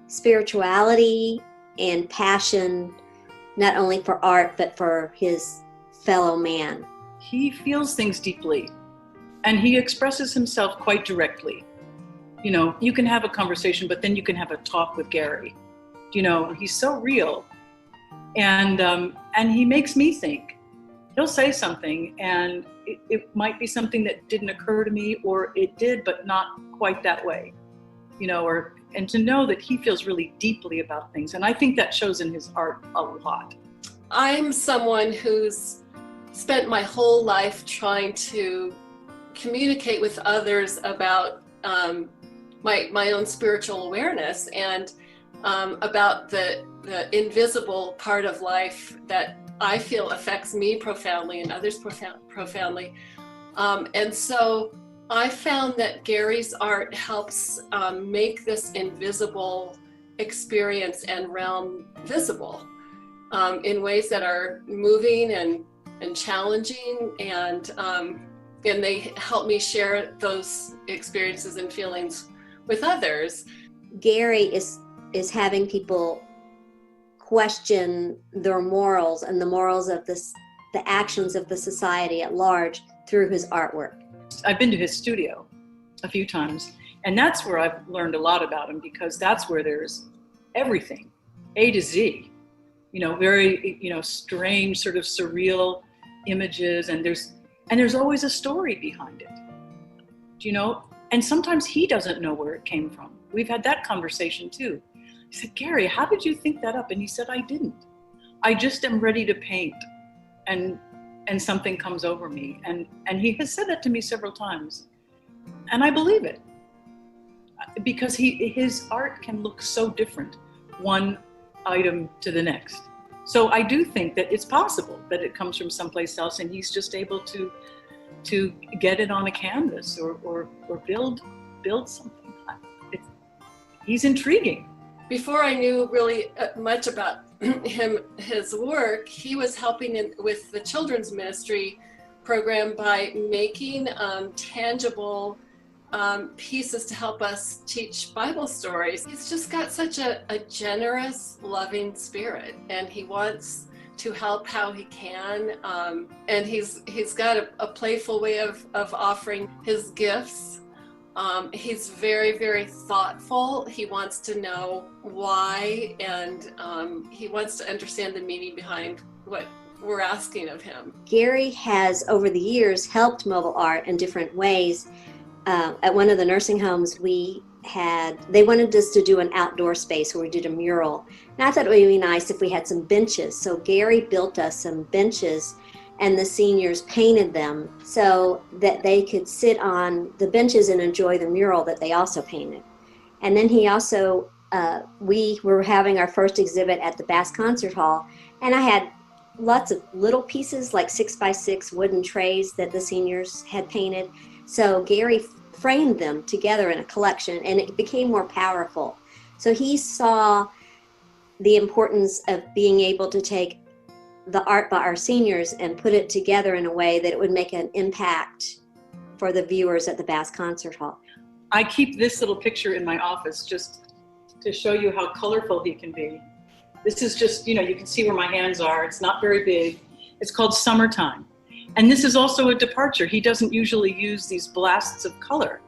spirituality and passion, not only for art, but for his fellow man. He feels things deeply, and he expresses himself quite directly. You know, you can have a conversation, but then you can have a talk with Gary. You know, he's so real, and he makes me think. He'll say something, and it might be something that didn't occur to me, or it did, but not quite that way. You know, and to know that he feels really deeply about things, and I think that shows in his art a lot. I'm someone who's spent my whole life trying to communicate with others about my own spiritual awareness and about the invisible part of life that I feel affects me profoundly and others profoundly. And so I found that Gary's art helps make this invisible experience and realm visible in ways that are moving and challenging, and they help me share those experiences and feelings with others. Gary is having people question their morals and the morals of the actions of the society at large through his artwork. I've been to his studio a few times, and that's where I've learned a lot about him, because that's where there's everything, A to Z, you know, very, you know, strange, sort of surreal images, and there's always a story behind it, you know, and sometimes he doesn't know where it came from. We've had that conversation too. I said, Gary, how did you think that up? And he said, I didn't. I just am ready to paint, and something comes over me. And he has said that to me several times, and I believe it. because his art can look so different, one item to the next. So I do think that it's possible that it comes from someplace else, and he's just able to get it on a canvas or build something. He's intriguing. Before I knew really much about his work, he was helping with the children's ministry program by making tangible pieces to help us teach Bible stories. He's just got such a generous, loving spirit, and he wants to help how he can. And he's got a playful way of offering his gifts. He's very, very thoughtful. He wants to know why, and he wants to understand the meaning behind what we're asking of him. Gary has, over the years, helped mobile art in different ways. At one of the nursing homes they wanted us to do an outdoor space where we did a mural. And I thought it would be nice if we had some benches. So Gary built us some benches, and the seniors painted them so that they could sit on the benches and enjoy the mural that they also painted. And then he also, we were having our first exhibit at the Bass Concert Hall, and I had lots of little pieces like 6x6 wooden trays that the seniors had painted. So Gary framed them together in a collection, and it became more powerful. So he saw the importance of being able to take the art by our seniors and put it together in a way that it would make an impact for the viewers at the Bass Concert Hall. I keep this little picture in my office just to show you how colorful he can be. This is just, you can see where my hands are. It's not very big. It's called Summertime. And this is also a departure. He doesn't usually use these blasts of color,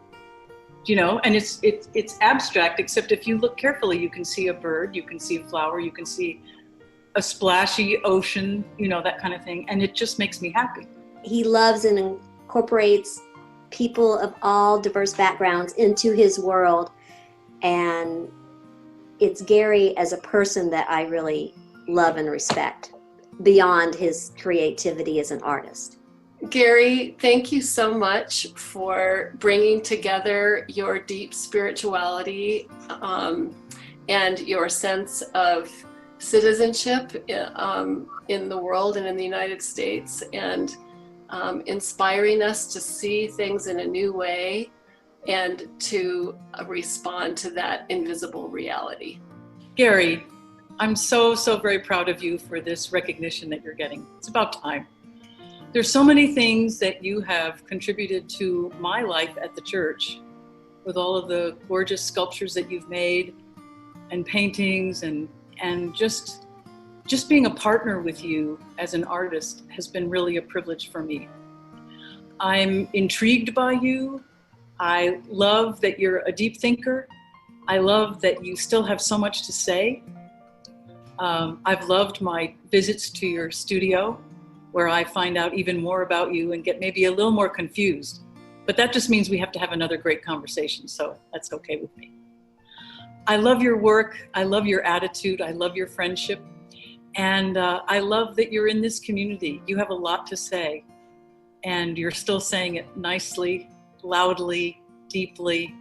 and it's abstract, except if you look carefully, you can see a bird, you can see a flower, you can see a splashy ocean, that kind of thing. And it just makes me happy. He loves and incorporates people of all diverse backgrounds into his world. And it's Gary as a person that I really love and respect beyond his creativity as an artist. Gary, thank you so much for bringing together your deep spirituality and your sense of citizenship in the world and in the United States, and inspiring us to see things in a new way and to respond to that invisible reality. Gary, I'm so very proud of you for this recognition that you're getting. It's about time. There's so many things that you have contributed to my life at the church, with all of the gorgeous sculptures that you've made and paintings, and just being a partner with you as an artist has been really a privilege for me. I'm intrigued by you. I love that you're a deep thinker. I love that you still have so much to say. I've loved my visits to your studio, where I find out even more about you and get maybe a little more confused. But that just means we have to have another great conversation, so that's okay with me. I love your work. I love your attitude. I love your friendship. And I love that you're in this community. You have a lot to say, and you're still saying it nicely, loudly, deeply,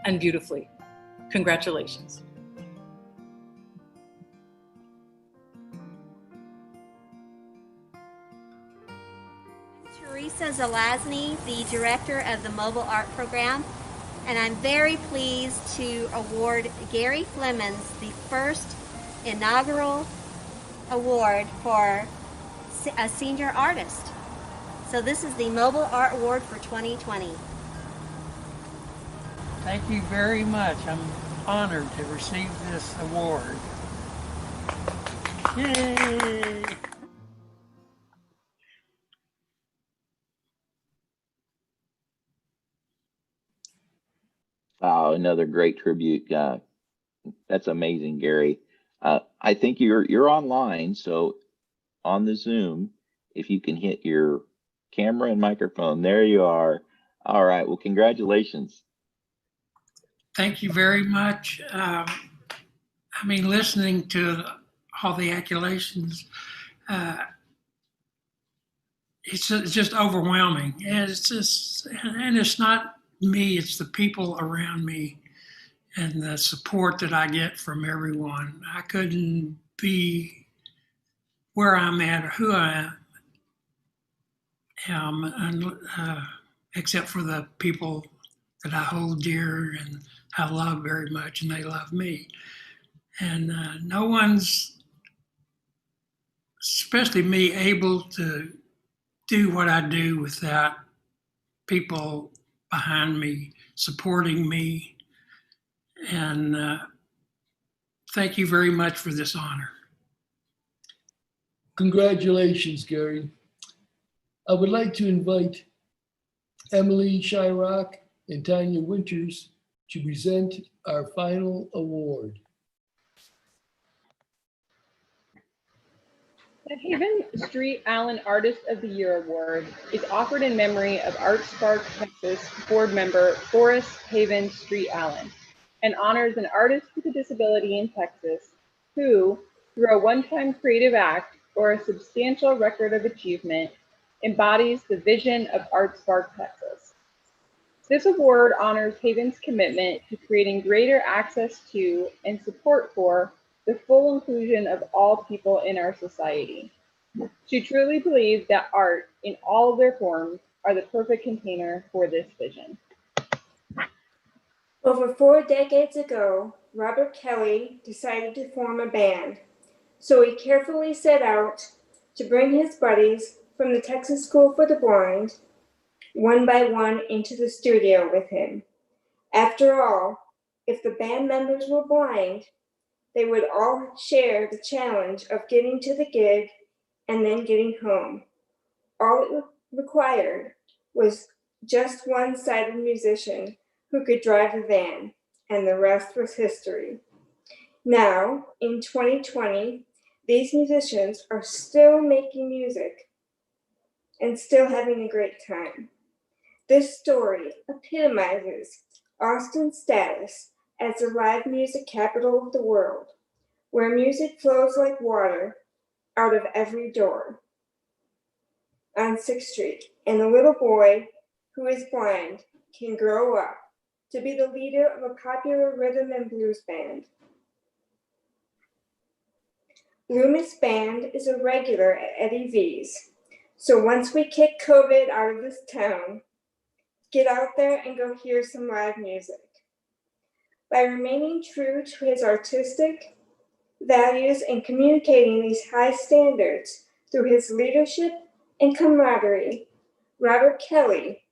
and beautifully. Congratulations. Teresa Zelazny, the director of the Mobile Art Program, and I'm very pleased to award Gary Flemins the first inaugural award for a senior artist. So this is the Mobile Art Award for 2020. Thank you very much. I'm honored to receive this award. Yay! Wow, another great tribute. That's amazing, Gary. I think you're online, so on the Zoom, if you can hit your camera and microphone, there you are. All right, well, congratulations. Thank you very much. Listening to all the accolations, it's just overwhelming. And it's not me, it's the people around me and the support that I get from everyone. I couldn't be where I'm at or who I am except for the people that I hold dear and I love very much, and they love me. And no one's, especially me, able to do what I do without people behind me supporting me. And thank you very much for this honor. Congratulations, Gary. I would like to invite Emily Shyrock and Tanya Winters to present our final award. The Haven Street Allen Artist of the Year Award is offered in memory of ArtSpark Texas board member Forrest Haven Street Allen and honors an artist with a disability in Texas who, through a one-time creative act or a substantial record of achievement, embodies the vision of ArtSpark Texas. This award honors Haven's commitment to creating greater access to and support for the full inclusion of all people in our society. She truly believes that art, in all of their forms, are the perfect container for this vision. Over 4 decades ago, Robert Kelly decided to form a band, so he carefully set out to bring his buddies from the Texas School for the Blind, one by one, into the studio with him. After all, if the band members were blind, they would all share the challenge of getting to the gig and then getting home. All it required was just one sighted musician who could drive a van, and the rest was history. Now, in 2020, these musicians are still making music and still having a great time. This story epitomizes Austin's status as the live music capital of the world, where music flows like water out of every door on 6th Street, and the little boy who is blind can grow up to be the leader of a popular rhythm and blues band. Loomis Band is a regular at Eddie V's, so once we kick COVID out of this town, get out there and go hear some live music. By remaining true to his artistic values and communicating these high standards through his leadership and camaraderie, Robert Kelly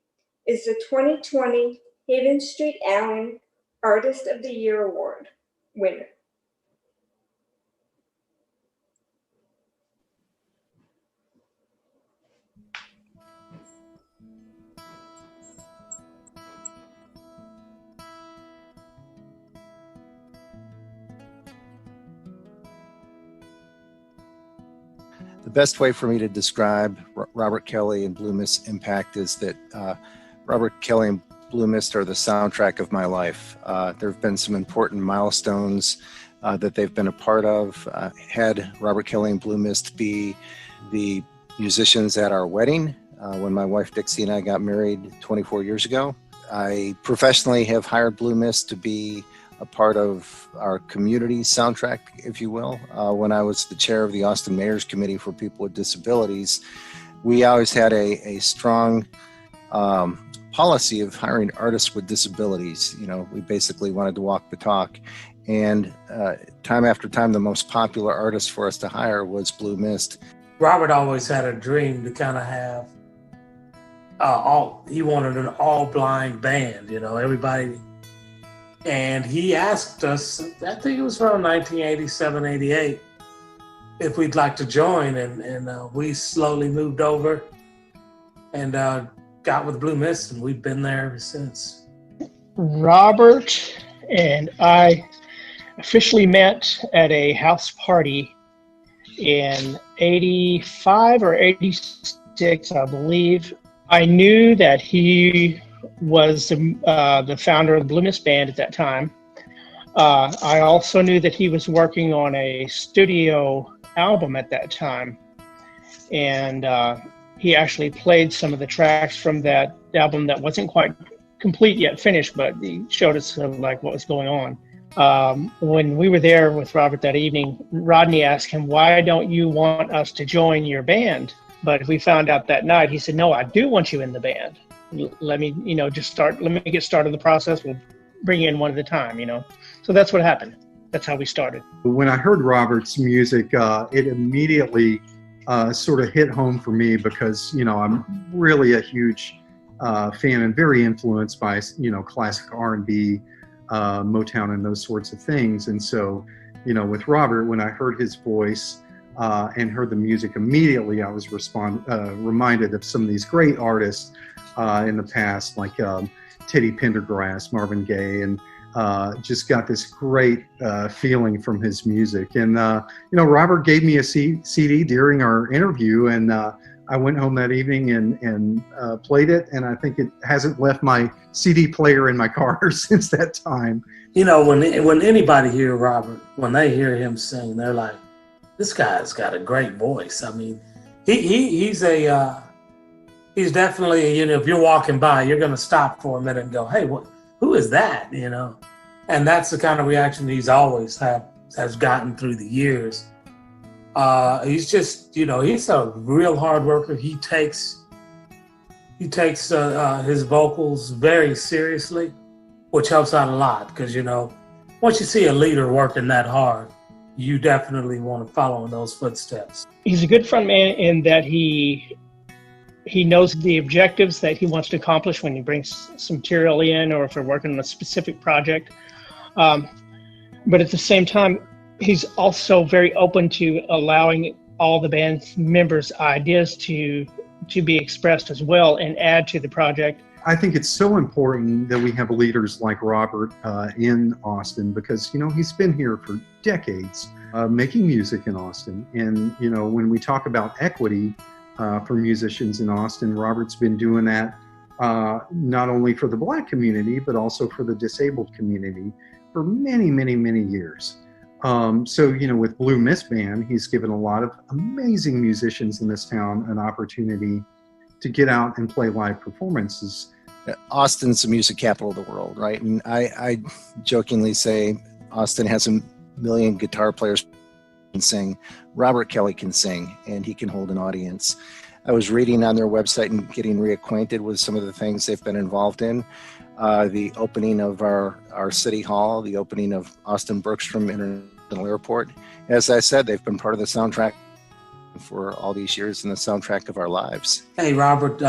is the 2020 Haven Street Allen Artist of the Year Award winner. The best way for me to describe Robert Kelly and Blue Mist impact is that Robert Kelly and Blue Mist are the soundtrack of my life. There have been some important milestones that they've been a part of. Had Robert Kelly and Blue Mist be the musicians at our wedding when my wife Dixie and I got married 24 years ago. I professionally have hired Blue Mist to be a part of our community soundtrack, if you will. When I was the chair of the Austin Mayor's Committee for People with Disabilities, we always had a strong policy of hiring artists with disabilities. You know, we basically wanted to walk the talk. And time after time, the most popular artist for us to hire was Blue Mist. Robert always had a dream to kind of have he wanted an all-blind band, you know, everybody. And he asked us, I think it was around 1987, 88, if we'd like to join. And we slowly moved over and got with Blue Mist, and we've been there ever since. Robert and I officially met at a house party in 85 or 86, I believe. I knew that he was the founder of the Blue Mist Band at that time. I also knew that he was working on a studio album at that time. And he actually played some of the tracks from that album that wasn't quite complete yet finished, but he showed us like what was going on. When we were there with Robert that evening, Rodney asked him, "Why don't you want us to join your band?" But we found out that night, he said, "No, I do want you in the band. Let me, let me get started the process. We'll bring you in one at a time, So that's what happened. That's how we started. When I heard Robert's music, it immediately sort of hit home for me because, I'm really a huge fan and very influenced by, classic R&B, Motown and those sorts of things. And so, with Robert, when I heard his voice and heard the music, immediately I was reminded of some of these great artists in the past, like Teddy Pendergrass, Marvin Gaye, and just got this great feeling from his music. And, Robert gave me a CD during our interview, and I went home that evening and played it, and I think it hasn't left my CD player in my car since that time. When anybody hear Robert, when they hear him sing, they're like, this guy's got a great voice. I mean, he's definitely, if you're walking by, you're going to stop for a minute and go, hey, who is that? And that's the kind of reaction he's always has gotten through the years. He's just, he's a real hard worker. He takes his vocals very seriously, which helps out a lot because, once you see a leader working that hard, you definitely want to follow in those footsteps. He's a good front man in that he knows the objectives that he wants to accomplish when he brings some material in, or if we're working on a specific project. But at the same time, he's also very open to allowing all the band members' ideas to be expressed as well and add to the project. I think it's so important that we have leaders like Robert in Austin because, he's been here for decades making music in Austin. And, when we talk about equity for musicians in Austin, Robert's been doing that not only for the Black community, but also for the disabled community for many, many, many years. So, with Blue Miss Band, he's given a lot of amazing musicians in this town an opportunity to get out and play live performances. Austin's the music capital of the world, right? And I jokingly say Austin has 1 million guitar players who can sing. Robert Kelly can sing, and he can hold an audience. I was reading on their website and getting reacquainted with some of the things they've been involved in. The opening of our city hall, the opening of Austin Bergstrom International Airport. As I said, they've been part of the soundtrack for all these years and the soundtrack of our lives. Hey, Robert,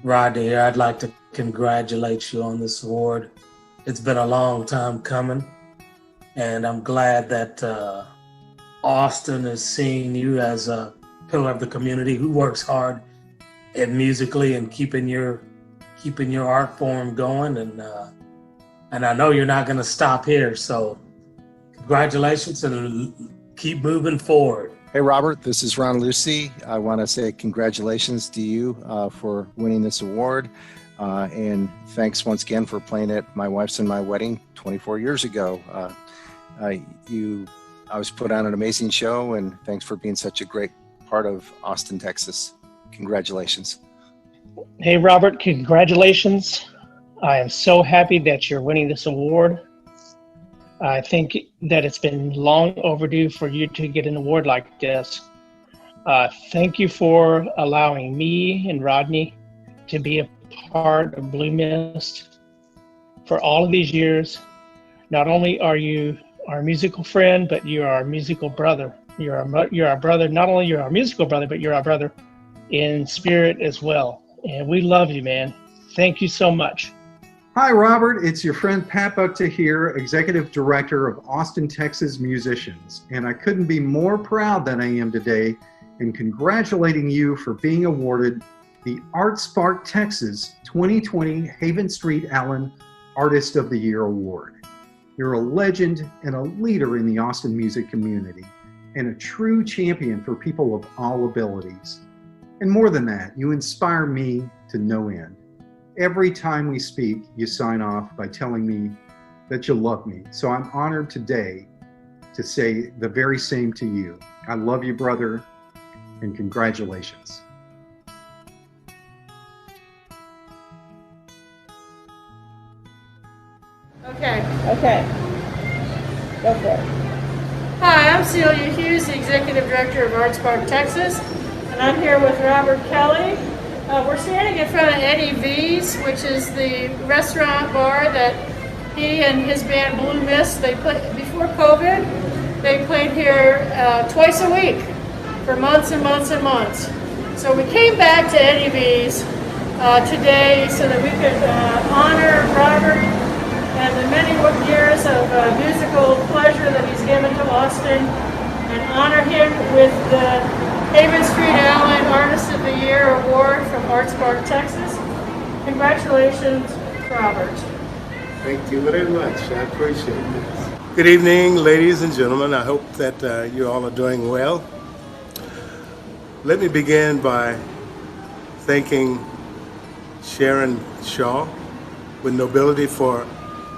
Rodney here. I'd like to congratulate you on this award. It's been a long time coming, and I'm glad that Austin is seeing you as a pillar of the community who works hard at musically and keeping your art form going. And I know you're not going to stop here. So congratulations and keep moving forward. Hey, Robert, this is Ron Lucy. I want to say congratulations to you for winning this award. And thanks once again for playing at my wife's and my wedding 24 years ago. I was put on an amazing show, and thanks for being such a great part of Austin, Texas. Congratulations. Hey, Robert, congratulations. I am so happy that you're winning this award. I think that it's been long overdue for you to get an award like this. Thank you for allowing me and Rodney to be a part of Blue Mist for all of these years. Not only are you our musical friend, but you're our musical brother. You're our brother. Not only you're our musical brother, but you're our brother in spirit as well. And we love you, man. Thank you so much. Hi, Robert. It's your friend Pat Buckta here, Executive Director of Austin, Texas Musicians. And I couldn't be more proud than I am today in congratulating you for being awarded the Art Spark Texas 2020 Haven Street Allen Artist of the Year Award. You're a legend and a leader in the Austin music community and a true champion for people of all abilities. And more than that, you inspire me to no end. Every time we speak, you sign off by telling me that you love me. So I'm honored today to say the very same to you. I love you, brother, and congratulations. Okay. Go for it. Hi, I'm Celia Hughes, the Executive Director of Arts Park, Texas, and I'm here with Robert Kelly. We're standing in front of Eddie V's, which is the restaurant bar that he and his band Blue Mist, they played before COVID. They played here twice a week for months and months and months. So we came back to Eddie V's today so that we could honor Robert and the many years of musical pleasure that he's given to Austin, and honor him with the Haven Street Allen Artist of the Year Award from Arts Park, Texas. Congratulations, Robert. Thank you very much. I appreciate this. Good evening, ladies and gentlemen. I hope that you all are doing well. Let me begin by thanking Sharon Shaw with Nobility for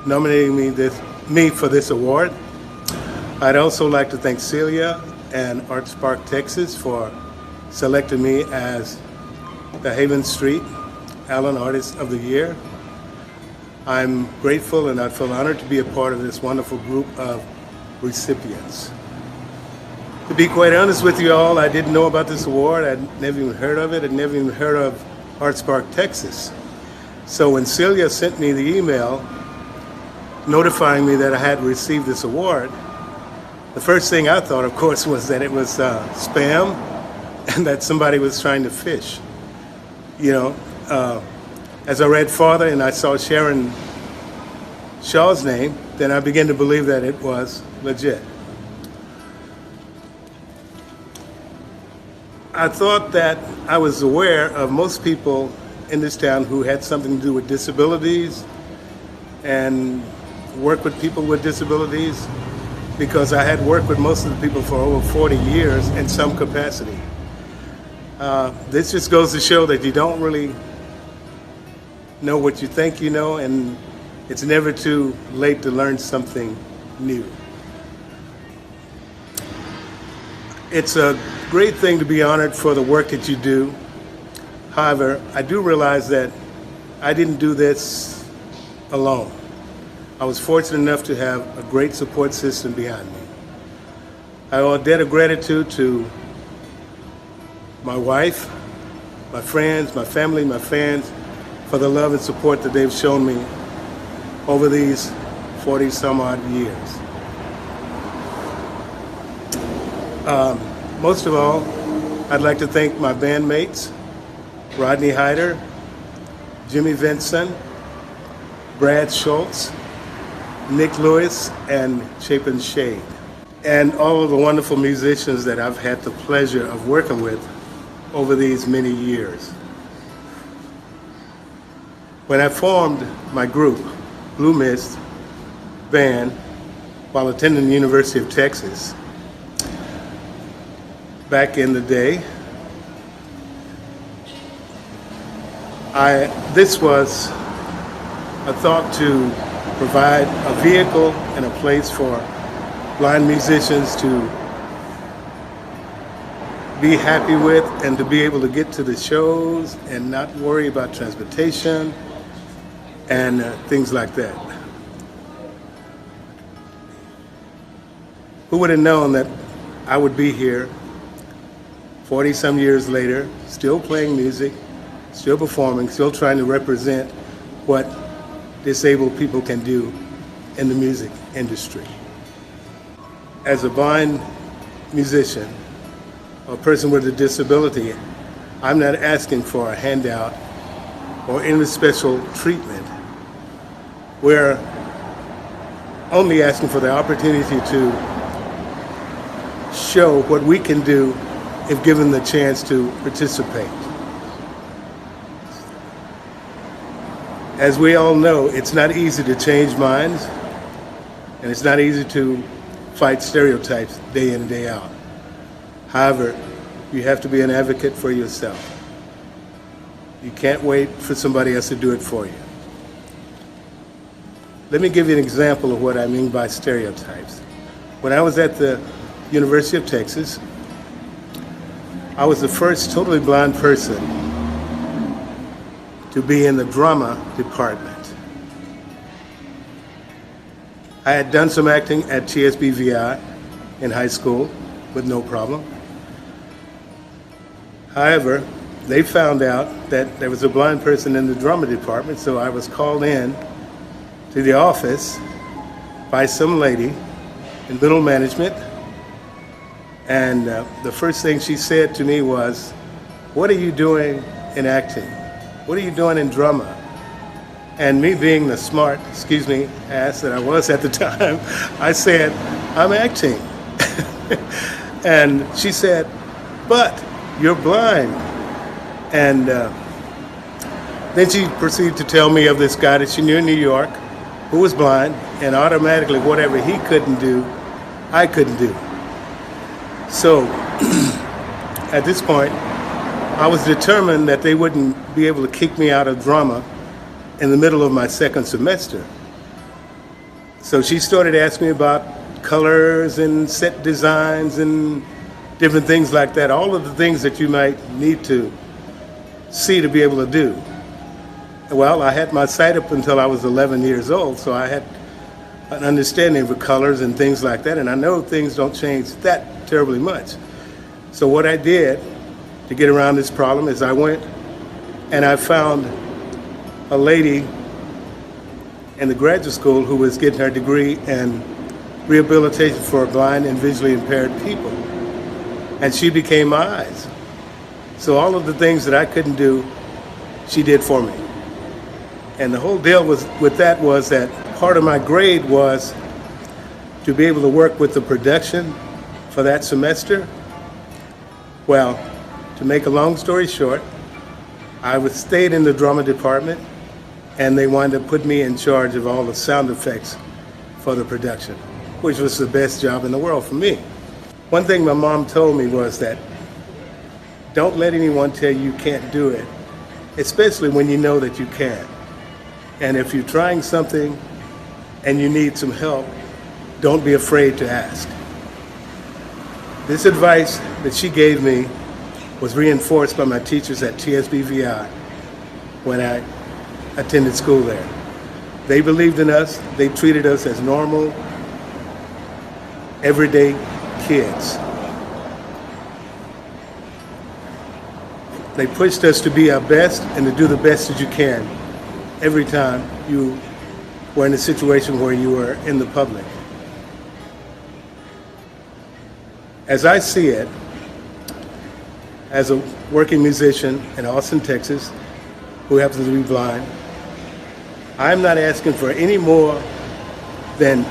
nominating me for this award. I'd also like to thank Celia and Arts Park, Texas for selecting me as the Haven Street Allen Artist of the Year. I'm grateful and I feel honored to be a part of this wonderful group of recipients. To be quite honest with you all, I didn't know about this award. I'd never even heard of it. I'd never even heard of Arts Park, Texas. So when Celia sent me the email notifying me that I had received this award, the first thing I thought, of course, was that it was spam and that somebody was trying to fish. You know, as I read farther and I saw Sharon Shaw's name, then I began to believe that it was legit. I thought that I was aware of most people in this town who had something to do with disabilities and work with people with disabilities, because I had worked with most of the people for over 40 years in some capacity. This just goes to show that you don't really know what you think you know, and it's never too late to learn something new. It's a great thing to be honored for the work that you do. However, I do realize that I didn't do this alone. I was fortunate enough to have a great support system behind me. I owe a debt of gratitude to my wife, my friends, my family, my fans, for the love and support that they've shown me over these 40 some odd years. Most of all, I'd like to thank my bandmates, Rodney Hyder, Jimmy Vinson, Brad Schultz, Nick Lewis, and Chapin Shade, and all of the wonderful musicians that I've had the pleasure of working with over these many years. When I formed my group, Blue Mist Band, while attending the University of Texas, back in the day, this was a thought to provide a vehicle and a place for blind musicians to be happy with and to be able to get to the shows and not worry about transportation and things like that. Who would have known that I would be here 40 some years later, still playing music, still performing, still trying to represent what disabled people can do in the music industry. As a blind musician, or a person with a disability, I'm not asking for a handout or any special treatment. We're only asking for the opportunity to show what we can do if given the chance to participate. As we all know, it's not easy to change minds, and it's not easy to fight stereotypes day in and day out. However, you have to be an advocate for yourself. You can't wait for somebody else to do it for you. Let me give you an example of what I mean by stereotypes. When I was at the University of Texas, I was the first totally blind person to be in the drama department. I had done some acting at TSBVI in high school with no problem. However, they found out that there was a blind person in the drama department, so I was called in to the office by some lady in middle management. And the first thing she said to me was, "What are you doing in acting? What are you doing in drama?" And me being the smart, ass that I was at the time, I said, "I'm acting." And she said, "But you're blind." And then she proceeded to tell me of this guy that she knew in New York who was blind, and automatically whatever he couldn't do, I couldn't do. So at this point, I was determined that they wouldn't be able to kick me out of drama in the middle of my second semester. So she started asking me about colors and set designs and different things like that, all of the things that you might need to see to be able to do. Well, I had my sight up until I was 11 years old, so I had an understanding of the colors and things like that, and I know things don't change that terribly much. So what I did to get around this problem is I went and I found a lady in the graduate school who was getting her degree in rehabilitation for blind and visually impaired people. And she became my eyes. So all of the things that I couldn't do, she did for me. And the whole deal with that was that part of my grade was to be able to work with the production for that semester. Well, to make a long story short, I stayed in the drama department, and they wanted to put me in charge of all the sound effects for the production, which was the best job in the world for me. One thing my mom told me was that don't let anyone tell you can't do it, especially when you know that you can. And if you're trying something and you need some help, don't be afraid to ask. This advice that she gave me was reinforced by my teachers at TSBVI when I attended school there. They believed in us. They treated us as normal, everyday kids. They pushed us to be our best and to do the best that you can every time you were in a situation where you were in the public. As I see it, as a working musician in Austin, Texas, who happens to be blind, I'm not asking for any more than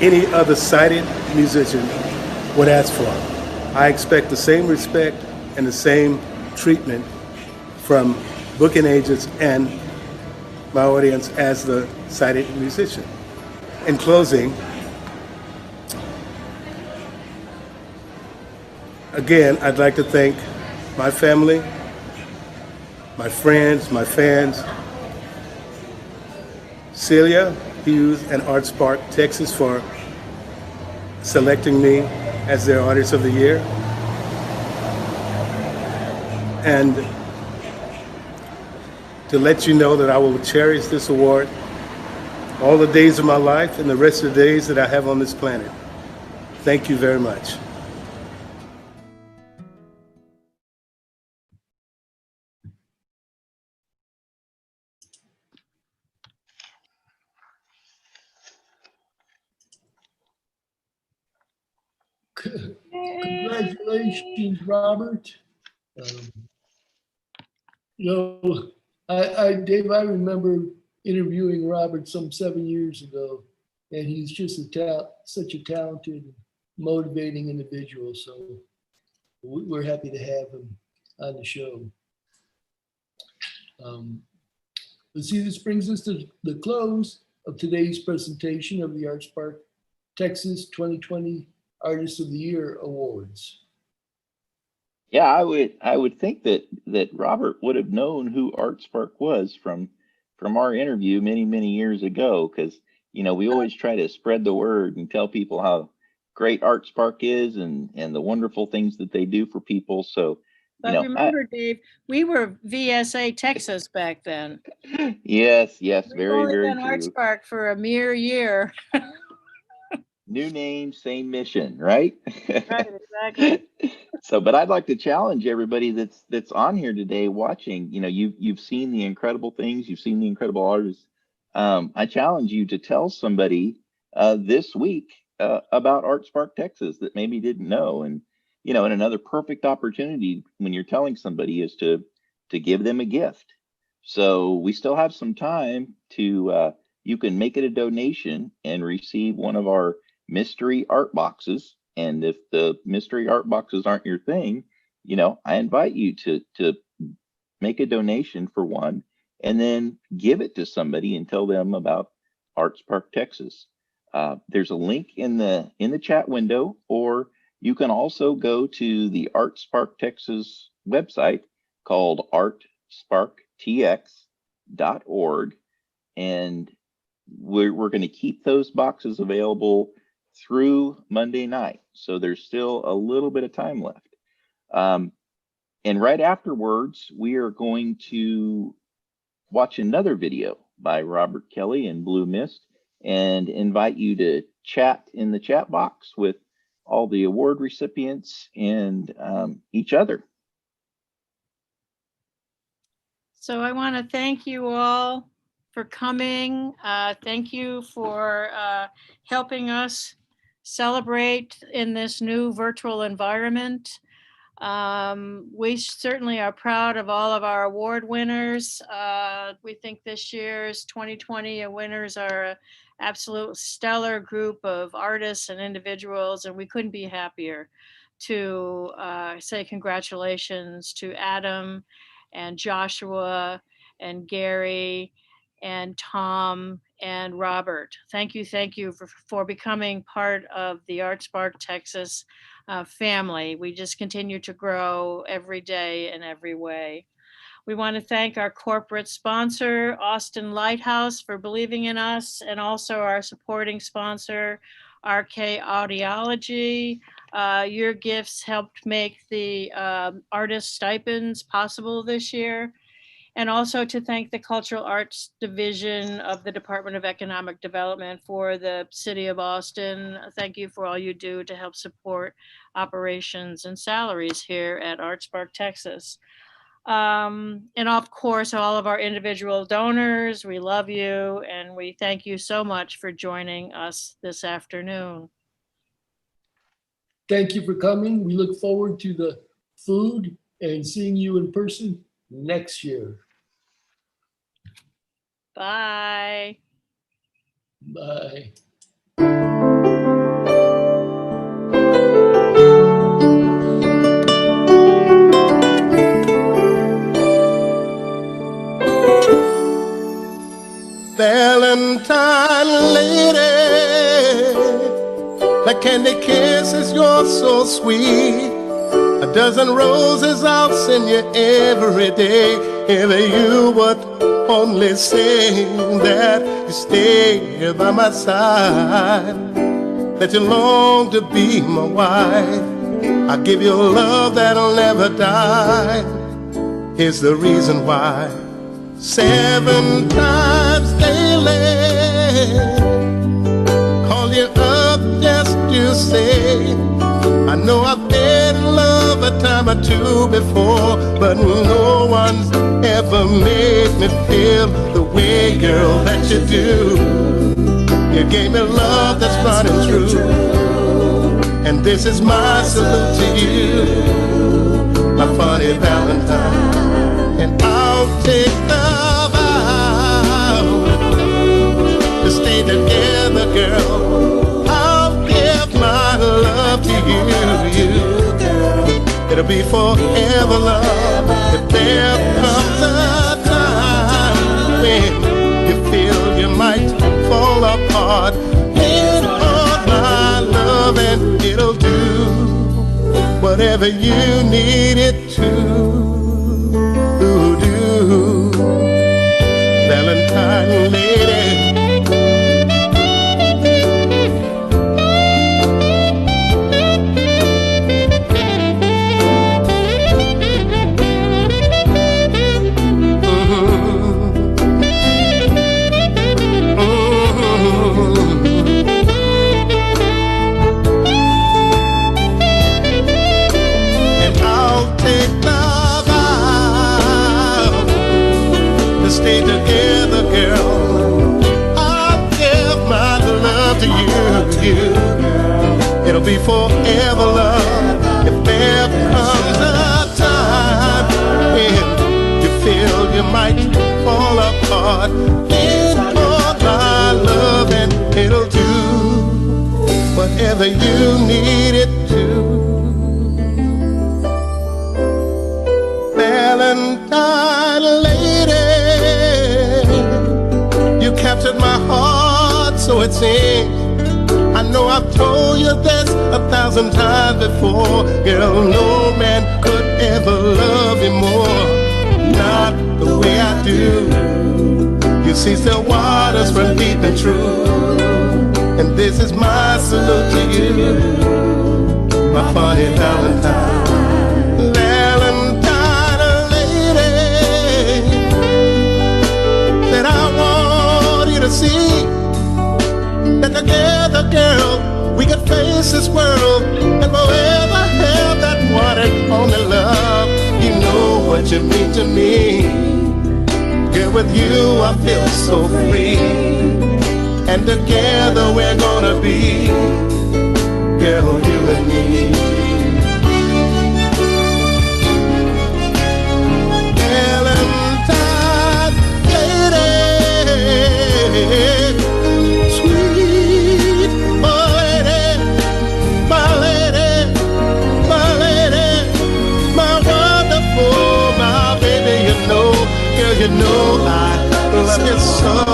any other sighted musician would ask for. I expect the same respect and the same treatment from booking agents and my audience as the sighted musician. In closing, again, I'd like to thank my family, my friends, my fans, Celia, Hughes, and Art Spark Texas for selecting me as their Artist of the Year. And to let you know that I will cherish this award all the days of my life and the rest of the days that I have on this planet. Thank you very much. Congratulations, Robert. Dave, I remember interviewing Robert some 7 years ago, and he's just such a talented, motivating individual. So we're happy to have him on the show. Let's see, this brings us to the close of today's presentation of the Art Spark Texas 2020 Artist of the Year Awards. Yeah, I would think that Robert would have known who Art Spark was from our interview many years ago, because we always try to spread the word and tell people how great Art Spark is and the wonderful things that they do for people. So But remember, Dave, we were VSA Texas back then. Yes, We've very, only very been true. ArtSpark for a mere year. New name, same mission, right? Right, exactly. So, but I'd like to challenge everybody that's on here today watching. You know, you've seen the incredible things, you've seen the incredible artists. I challenge you to tell somebody this week about ArtSpark Texas that maybe didn't know. And you know, and another perfect opportunity when you're telling somebody is to give them a gift. So we still have some time to you can make it a donation and receive one of our mystery art boxes. And if the mystery art boxes aren't your thing, you know, I invite you to make a donation for one and then give it to somebody and tell them about ArtSpark Texas. There's a link in the chat window, or you can also go to the ArtSpark Texas website called artsparktx.org, and we're going to keep those boxes available through Monday night. So there's still a little bit of time left. And right afterwards, we are going to watch another video by Robert Kelly and Blue Mist and invite you to chat in the chat box with all the award recipients and each other. So I want to thank you all for coming. Thank you for helping us celebrate in this new virtual environment. We certainly are proud of all of our award winners. We think this year's 2020 winners are an absolute stellar group of artists and individuals, and we couldn't be happier to say congratulations to Adam and Joshua and Gary and Tom and Robert. Thank you for becoming part of the ArtSpark Texas family. We just continue to grow every day in every way. We want to thank our corporate sponsor, Austin Lighthouse, for believing in us, and also our supporting sponsor, RK Audiology. Your gifts helped make the artist stipends possible this year. And also to thank the Cultural Arts Division of the Department of Economic Development for the City of Austin. Thank you for all you do to help support operations and salaries here at ArtSpark Texas. And of course, all of our individual donors, we love you, and we thank you so much for joining us this afternoon. Thank you for coming. We look forward to the food and seeing you in person next year. Bye. Bye. Valentine lady, the candy kisses, you're so sweet. A dozen roses I'll send you every day. If you would only say that you stay by my side, that you long to be my wife. I'll give you a love that'll never die. Here's the reason why. 7 times daily, call you up just to say, I know I've been in love a time or two before, but no one's ever made me feel the way, girl, that you do. You gave me love that's running true, and this is my salute to you, my funny Valentine. And I'll take the vow to stay together, girl. I'll give my love to you. It'll be forever, love. If there comes a time when you feel you might fall apart, lean on my love and it'll do whatever you need it to. Valentine lady, heart beat for my love, and it'll do whatever you need it to. Valentine lady, you captured my heart, so it seems. I know I've told you this 1,000 times before. Girl, no man could ever love you more. Not the way I do. You see, still waters run deep and true. And this is my salute to you, my funny Valentine. Valentine lady, that I want you to see that together, girl, we could face this world and forever have that one and only love. You know what you mean to me. Girl, with you I feel so free, and together we're gonna be, girl, you and me. Valentine lady, you know I love you so,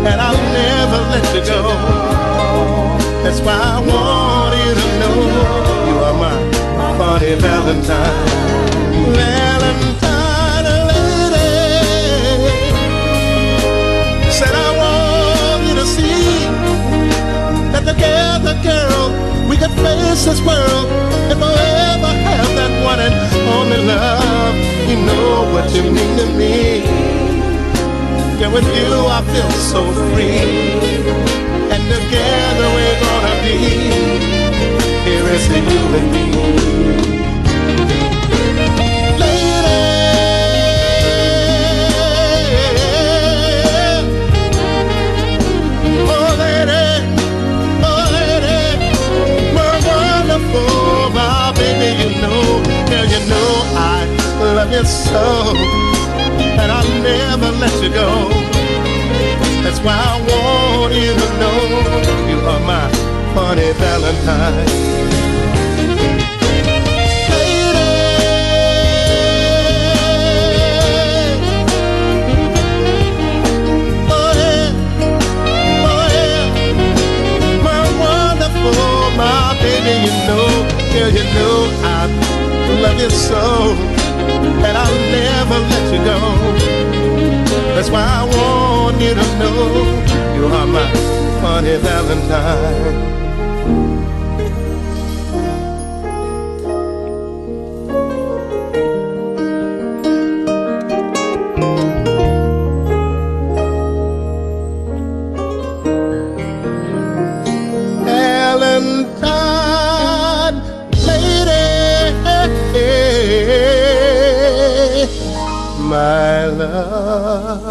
and I'll never let you go. That's why I want you to know you are my funny Valentine. Valentine lady, said I want you to see that together, girl, we could face this world and forever have that one and only love. You know what you mean to me. Yeah, with you I feel so free, and together we're gonna be, here is the you and me. Lady, oh lady, my wonderful, my baby, you know, girl, you know I love you so, and I'll never let you go. That's why I want you to know you are my funny Valentine. Lady, oh yeah, my wonderful, my baby, you know, girl, you know I love you so, and I'll never let you go. That's why I want you to know you are my funny Valentine. Valentine lady, my love.